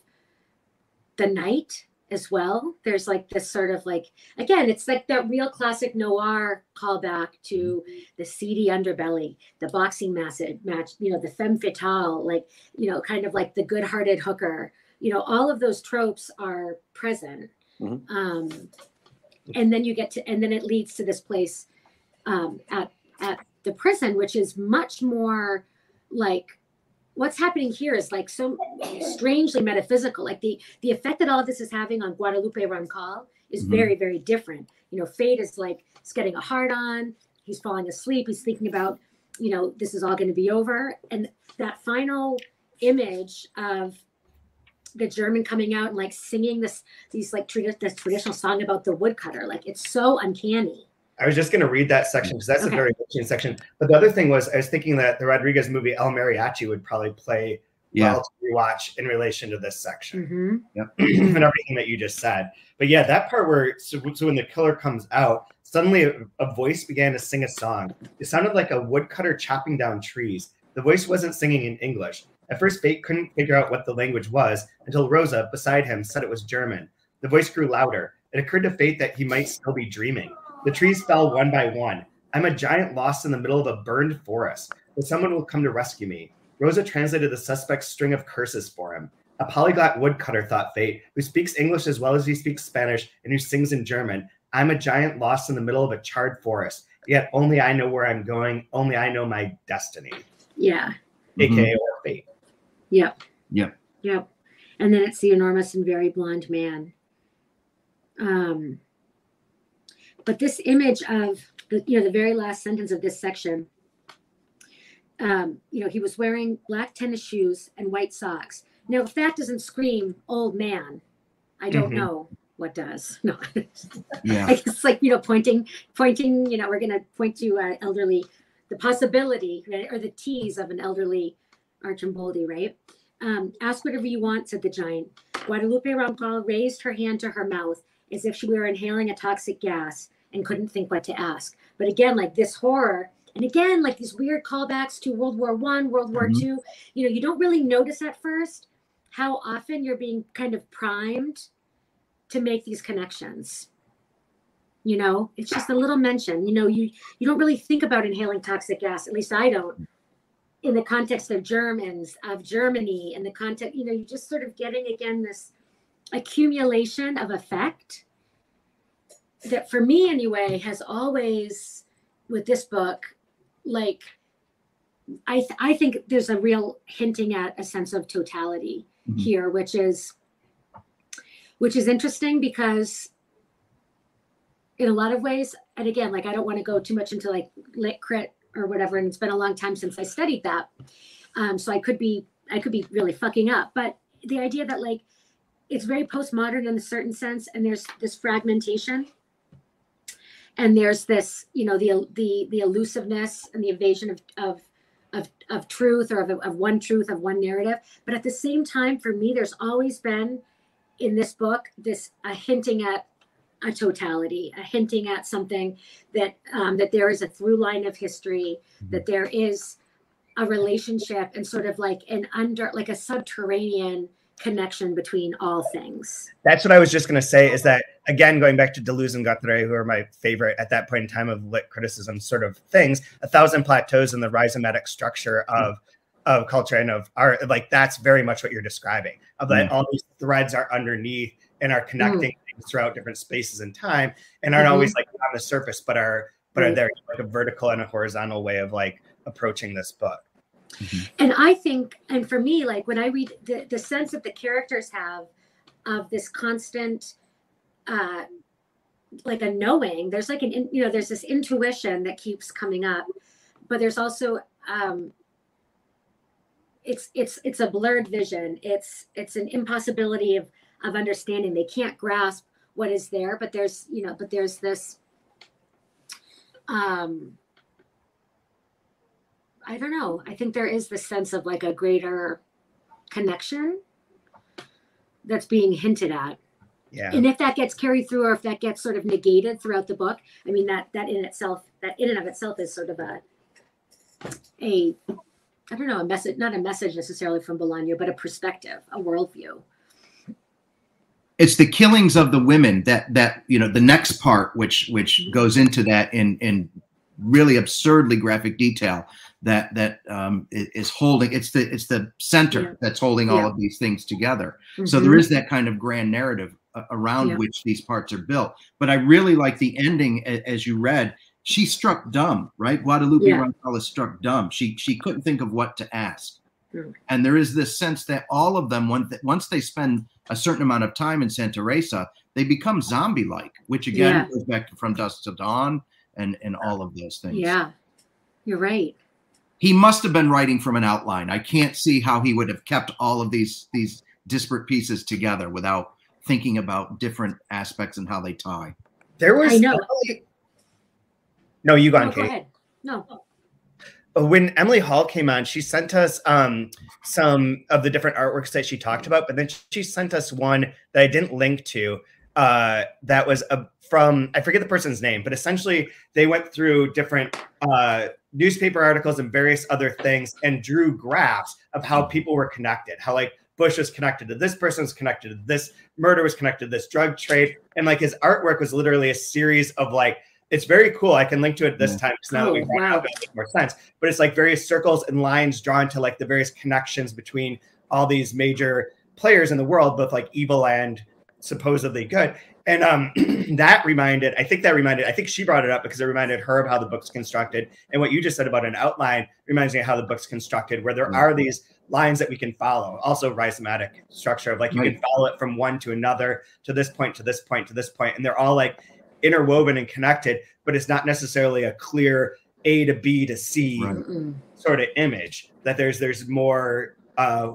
Speaker 3: the night as well. There's like this sort of like, again, it's like that real classic noir callback to the seedy underbelly, the boxing match, you know, the femme fatale, like, you know, kind of like the good-hearted hooker, you know, all of those tropes are present. And then it leads to this place at the prison, which is much more like what's happening here is like so strangely metaphysical. Like the effect that all of this is having on Guadalupe Roncal is very, very different. You know, Fate is like, he's getting a hard on, he's falling asleep, he's thinking about, you know, this is all going to be over. And that final image of the German coming out and like singing this traditional song about the woodcutter, like it's so uncanny.
Speaker 1: I was just going to read that section because that's a very interesting section. But the other thing was, I was thinking that the Rodriguez movie El Mariachi would probably play well to rewatch in relation to this section.
Speaker 4: Yep.
Speaker 1: And everything that you just said. But yeah, that part where, so when the killer comes out, suddenly a voice began to sing a song. It sounded like a woodcutter chopping down trees. The voice wasn't singing in English. At first, Fate couldn't figure out what the language was until Rosa, beside him, said it was German. The voice grew louder. It occurred to Fate that he might still be dreaming. The trees fell one by one. I'm a giant lost in the middle of a burned forest, but someone will come to rescue me. Rosa translated the suspect's string of curses for him. A polyglot woodcutter, thought Fate, who speaks English as well as he speaks Spanish and who sings in German. I'm a giant lost in the middle of a charred forest. Yet only I know where I'm going. Only I know my destiny.
Speaker 3: Yeah.
Speaker 1: AKA or Fate.
Speaker 3: Yep.
Speaker 4: Yep.
Speaker 3: Yep. And then it's the enormous and very blonde man. But this image of the very last sentence of this section, he was wearing black tennis shoes and white socks. Now, if that doesn't scream old man, I don't know what does. No,
Speaker 4: yeah,
Speaker 3: it's like, pointing, we're going to point to elderly, the possibility, right, or the tease of an elderly Archamboldi, right? Ask whatever you want, said the giant. Guadalupe Roncal raised her hand to her mouth as if she were inhaling a toxic gas and couldn't think what to ask. But again, like this horror, and again, like these weird callbacks to World War I, World War II, you don't really notice at first how often you're being kind of primed to make these connections. It's just a little mention. You don't really think about inhaling toxic gas, at least I don't, in the context of Germans, of Germany, in the context, you're just sort of getting, again, this accumulation of effect that for me anyway has always, with this book, like, I think there's a real hinting at a sense of totality here, which is interesting because in a lot of ways, and again, like, I don't want to go too much into like lit crit or whatever, and it's been a long time since I studied that. So I could be really fucking up, but the idea that like, it's very postmodern in a certain sense, and there's this fragmentation, and there's this, the elusiveness and the evasion of truth, or of one truth, of one narrative. But at the same time, for me, there's always been in this book a hinting at a totality, a hinting at something that that there is a through line of history, that there is a relationship and sort of like a subterranean connection between all things.
Speaker 1: That's what I was just going to say, is that, again, going back to Deleuze and Guattari, who are my favorite at that point in time of lit criticism sort of things, 1,000 Plateaus and the rhizomatic structure of culture and of art, like that's very much what you're describing, of that all these threads are underneath and are connecting things throughout different spaces and time, and aren't always like on the surface, but are there like a vertical and a horizontal way of like approaching this book.
Speaker 3: And I think, and for me, like when I read the sense that the characters have of this constant, like a knowing, there's like there's this intuition that keeps coming up, but there's also, it's a blurred vision. It's an impossibility of understanding. They can't grasp what is there, but there's this, I don't know. I think there is this sense of like a greater connection that's being hinted at.
Speaker 1: Yeah.
Speaker 3: And if that gets carried through, or if that gets sort of negated throughout the book, I mean, that in and of itself is sort of a I don't know, a message, not a message necessarily from Bolaño, but a perspective, a worldview.
Speaker 4: It's the killings of the women that the next part, which goes into that in really absurdly graphic detail, that is holding, it's the center that's holding all of these things together. So there is that kind of grand narrative around which these parts are built. But I really like the ending, as you read. She struck dumb, right? Guadalupe Roncal is struck dumb. She couldn't think of what to ask. And there is this sense that all of them, once they spend a certain amount of time in Santa Teresa, they become zombie-like, which again goes back to From Dusk to Dawn and all of those things.
Speaker 3: Yeah, you're right.
Speaker 4: He must have been writing from an outline. I can't see how he would have kept all of these disparate pieces together without thinking about different aspects and how they tie.
Speaker 1: There was,
Speaker 3: I know.
Speaker 1: No, you go on,
Speaker 3: Go
Speaker 1: Kate.
Speaker 3: ahead. No.
Speaker 1: when Emily Hall came on, she sent us some of the different artworks that she talked about, but then she sent us one that I didn't link to. That was from, I forget the person's name, but essentially they went through different newspaper articles and various other things and drew graphs of how people were connected, how like Bush was connected to this person, was connected to this murder, was connected to this drug trade. And like his artwork was literally a series of like, it's very cool. I can link to it this time because now that we've got it, makes more sense. But it's like various circles and lines drawn to like the various connections between all these major players in the world, both like evil and supposedly good. And I think she brought it up because it reminded her of how the book's constructed. And what you just said about an outline reminds me of how the book's constructed, where there are these lines that we can follow. Also rhizomatic structure of like, you can follow it from one to another, to this point, to this point, to this point. And they're all like interwoven and connected, but it's not necessarily a clear A to B to C sort of image, that there's more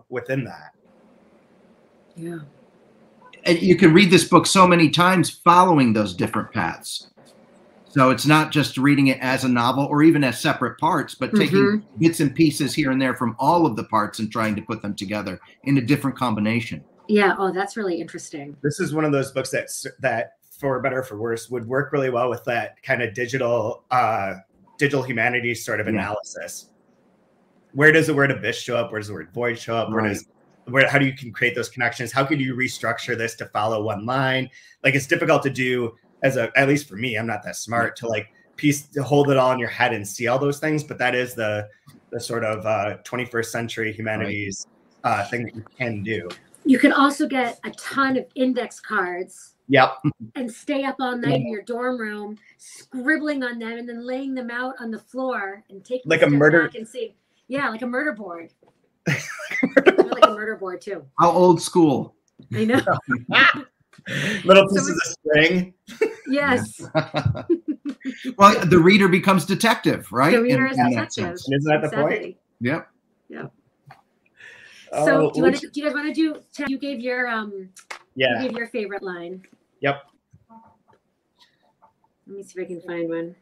Speaker 1: within that.
Speaker 3: Yeah.
Speaker 4: And you can read this book so many times following those different paths. So it's not just reading it as a novel or even as separate parts, but taking bits and pieces here and there from all of the parts and trying to put them together in a different combination.
Speaker 3: Yeah. Oh, that's really interesting.
Speaker 1: This is one of those books that for better or for worse would work really well with that kind of digital humanities sort of analysis. Where does the word abyss show up? Where does the word void show up? How do you can create those connections? How could you restructure this to follow one line? Like, it's difficult to do at least for me, I'm not that smart to like to hold it all in your head and see all those things. But that is the sort of 21st century humanities thing that you can do.
Speaker 3: You can also get a ton of index cards.
Speaker 1: Yep.
Speaker 3: And stay up all night in your dorm room, scribbling on them and then laying them out on the floor and taking
Speaker 1: like a murder
Speaker 3: back and see. Yeah, like a murder board. Like a murder board too.
Speaker 4: How old school.
Speaker 3: I know.
Speaker 1: Little pieces of string.
Speaker 3: Yes.
Speaker 4: Well, the reader becomes detective, right?
Speaker 3: The reader is detective.
Speaker 1: Isn't that the point?
Speaker 4: Yep.
Speaker 3: Yep. So do you guys want to do? You gave your you gave your favorite line.
Speaker 1: Yep.
Speaker 3: Let me see if I can find one.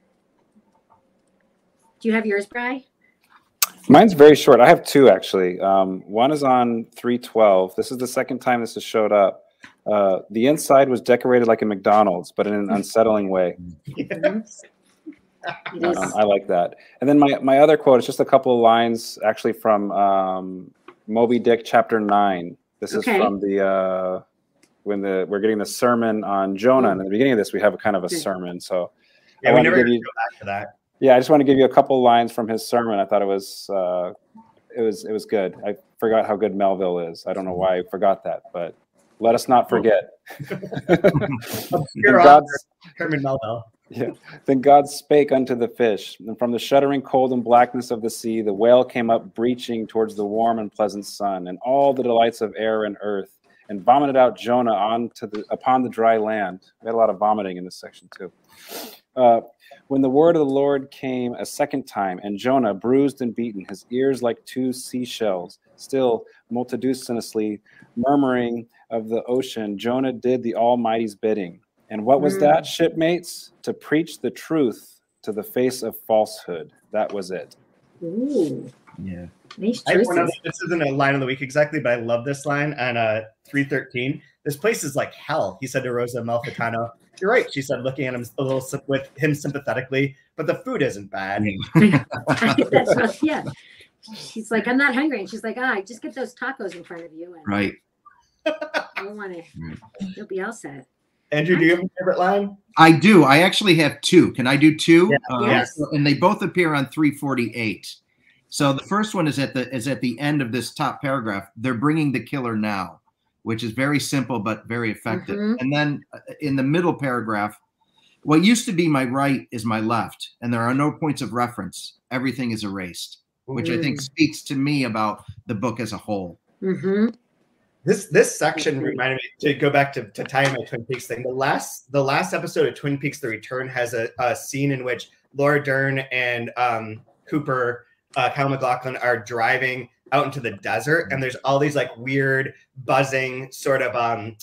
Speaker 3: Do you have yours, Bri?
Speaker 2: Mine's very short. I have two actually. One is on 312. This is the second time this has showed up. The inside was decorated like a McDonald's, but in an unsettling way. I like that. And then my other quote is just a couple of lines actually from Moby Dick chapter 9. This is from the when we're getting the sermon on Jonah, and at the beginning of this we have a kind of a sermon. So
Speaker 1: yeah, we never go back to that.
Speaker 2: Yeah, I just want to give you a couple of lines from his sermon. I thought it was good. I forgot how good Melville is. I don't know why I forgot that, but let us not forget.
Speaker 1: Herman Melville.
Speaker 2: Yeah. Then God spake unto the fish, and from the shuddering cold and blackness of the sea, the whale came up breaching towards the warm and pleasant sun, and all the delights of air and earth, and vomited out Jonah upon the dry land. We had a lot of vomiting in this section too. When the word of the Lord came a second time, and Jonah, bruised and beaten, his ears like two seashells, still multitudinously murmuring of the ocean, Jonah did the Almighty's bidding. And what was that, shipmates? To preach the truth to the face of falsehood. That was it.
Speaker 3: Ooh.
Speaker 4: Yeah.
Speaker 3: Nice choices.
Speaker 1: This isn't a line of the week exactly, but I love this line on 313. This place is like hell, he said to Rosa Malfitano. You're right, she said, looking at him a little with him sympathetically, but the food isn't bad.
Speaker 3: Yeah. She's like, I'm not hungry. And she's like, just get those tacos in front of you. And
Speaker 4: right.
Speaker 3: I don't want to. You'll be all set.
Speaker 1: Andrew, do you have a favorite line?
Speaker 4: I do. I actually have two. Can I do two?
Speaker 1: Yeah.
Speaker 3: Yes.
Speaker 4: And they both appear on 348. So the first one is at the end of this top paragraph. They're bringing the killer now, which is very simple but very effective. And then in the middle paragraph, what used to be my right is my left, and there are no points of reference. Everything is erased, which I think speaks to me about the book as a whole.
Speaker 1: This section reminded me to go back to tie in my Twin Peaks thing. The last episode of Twin Peaks: The Return has a scene in which Laura Dern and Cooper, Kyle MacLachlan, are driving out into the desert, and there's all these like weird buzzing sort of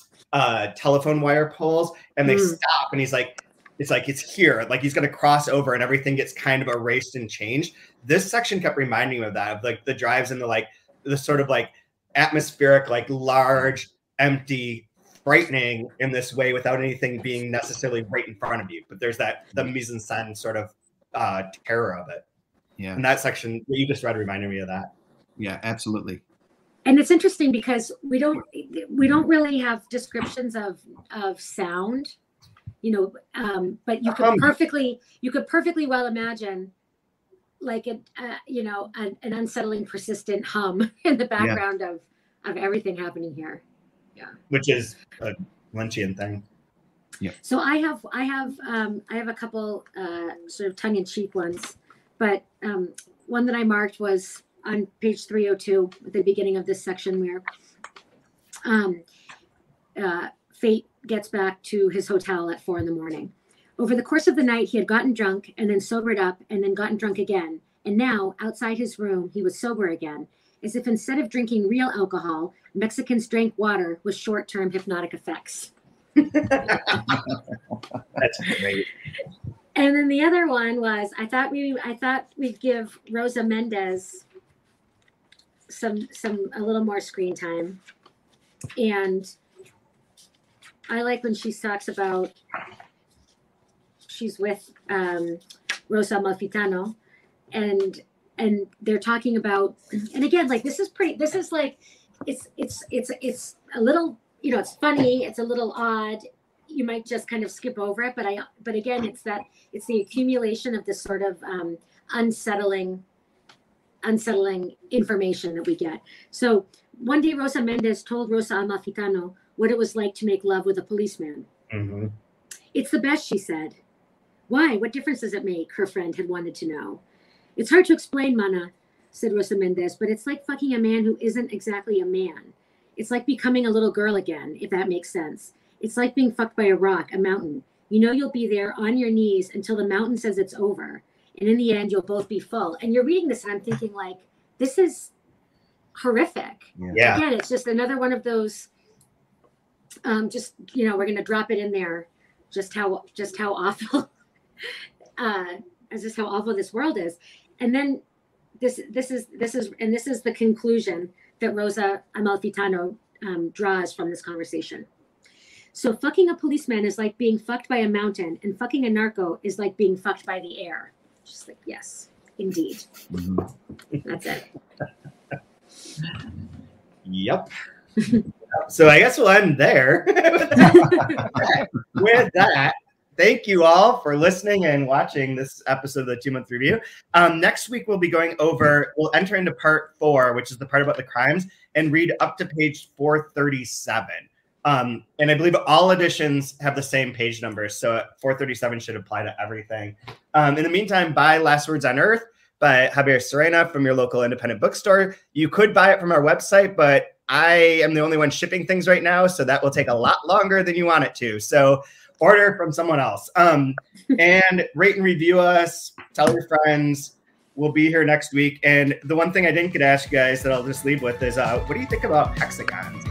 Speaker 1: telephone wire poles, and they stop, and he's like, it's like it's here, like he's going to cross over and everything gets kind of erased and changed. This section kept reminding me of that, of like the drives and the sort of like atmospheric, like large, empty, frightening in this way without anything being necessarily right in front of you. But there's the mise en scène sort of terror of it.
Speaker 4: Yeah.
Speaker 1: And that section that you just read reminded me of that.
Speaker 4: Yeah, absolutely.
Speaker 3: And it's interesting because we don't really have descriptions of sound, but you could perfectly well imagine like an unsettling, persistent hum in the background of everything happening here. Yeah,
Speaker 1: which is a Lynchian thing.
Speaker 4: Yeah.
Speaker 3: So I have a couple sort of tongue-in-cheek ones, but one that I marked was on page 302 at the beginning of this section where Fate gets back to his hotel at 4 a.m. Over the course of the night, he had gotten drunk and then sobered up and then gotten drunk again. And now, outside his room, he was sober again, as if instead of drinking real alcohol, Mexicans drank water with short-term hypnotic effects.
Speaker 1: That's great.
Speaker 3: And then the other one was I thought we'd give Rosa Mendez a little more screen time. And I like when she talks about she's with Rosa Amalfitano and they're talking about, and again, like this is like it's a little, it's funny, it's a little odd. You might just kind of skip over it, but again, it's the accumulation of this sort of unsettling information that we get. So one day Rosa Mendez told Rosa Amalfitano what it was like to make love with a policeman.
Speaker 1: Mm-hmm.
Speaker 3: It's the best, she said. Why? What difference does it make? Her friend had wanted to know. It's hard to explain, Mana, said Rosa Mendez, but it's like fucking a man who isn't exactly a man. It's like becoming a little girl again, if that makes sense. It's like being fucked by a rock, a mountain. You'll be there on your knees until the mountain says it's over. And in the end, you'll both be full. And you're reading this and I'm thinking like, this is horrific.
Speaker 1: Yeah.
Speaker 3: Again, it's just another one of those, we're going to drop it in there. Just how awful, just how awful this world is. And then this is the conclusion that Rosa Amalfitano draws from this conversation. So fucking a policeman is like being fucked by a mountain, and fucking a narco is like being fucked by the air. Just like, yes, indeed. Mm-hmm. That's it.
Speaker 1: Yep. So I guess we'll end there. With that, thank you all for listening and watching this episode of the 2-Month Review. Next week, we'll enter into part 4, which is the part about the crimes, and read up to page 437. And I believe all editions have the same page numbers, so 437 should apply to everything. In the meantime, buy Last Words on Earth by Javier Serena from your local independent bookstore. You could buy it from our website, but I am the only one shipping things right now, so that will take a lot longer than you want it to. So order from someone else. And rate and review us. Tell your friends. We'll be here next week. And the one thing I didn't get to ask you guys that I'll just leave with is, what do you think about hexagons?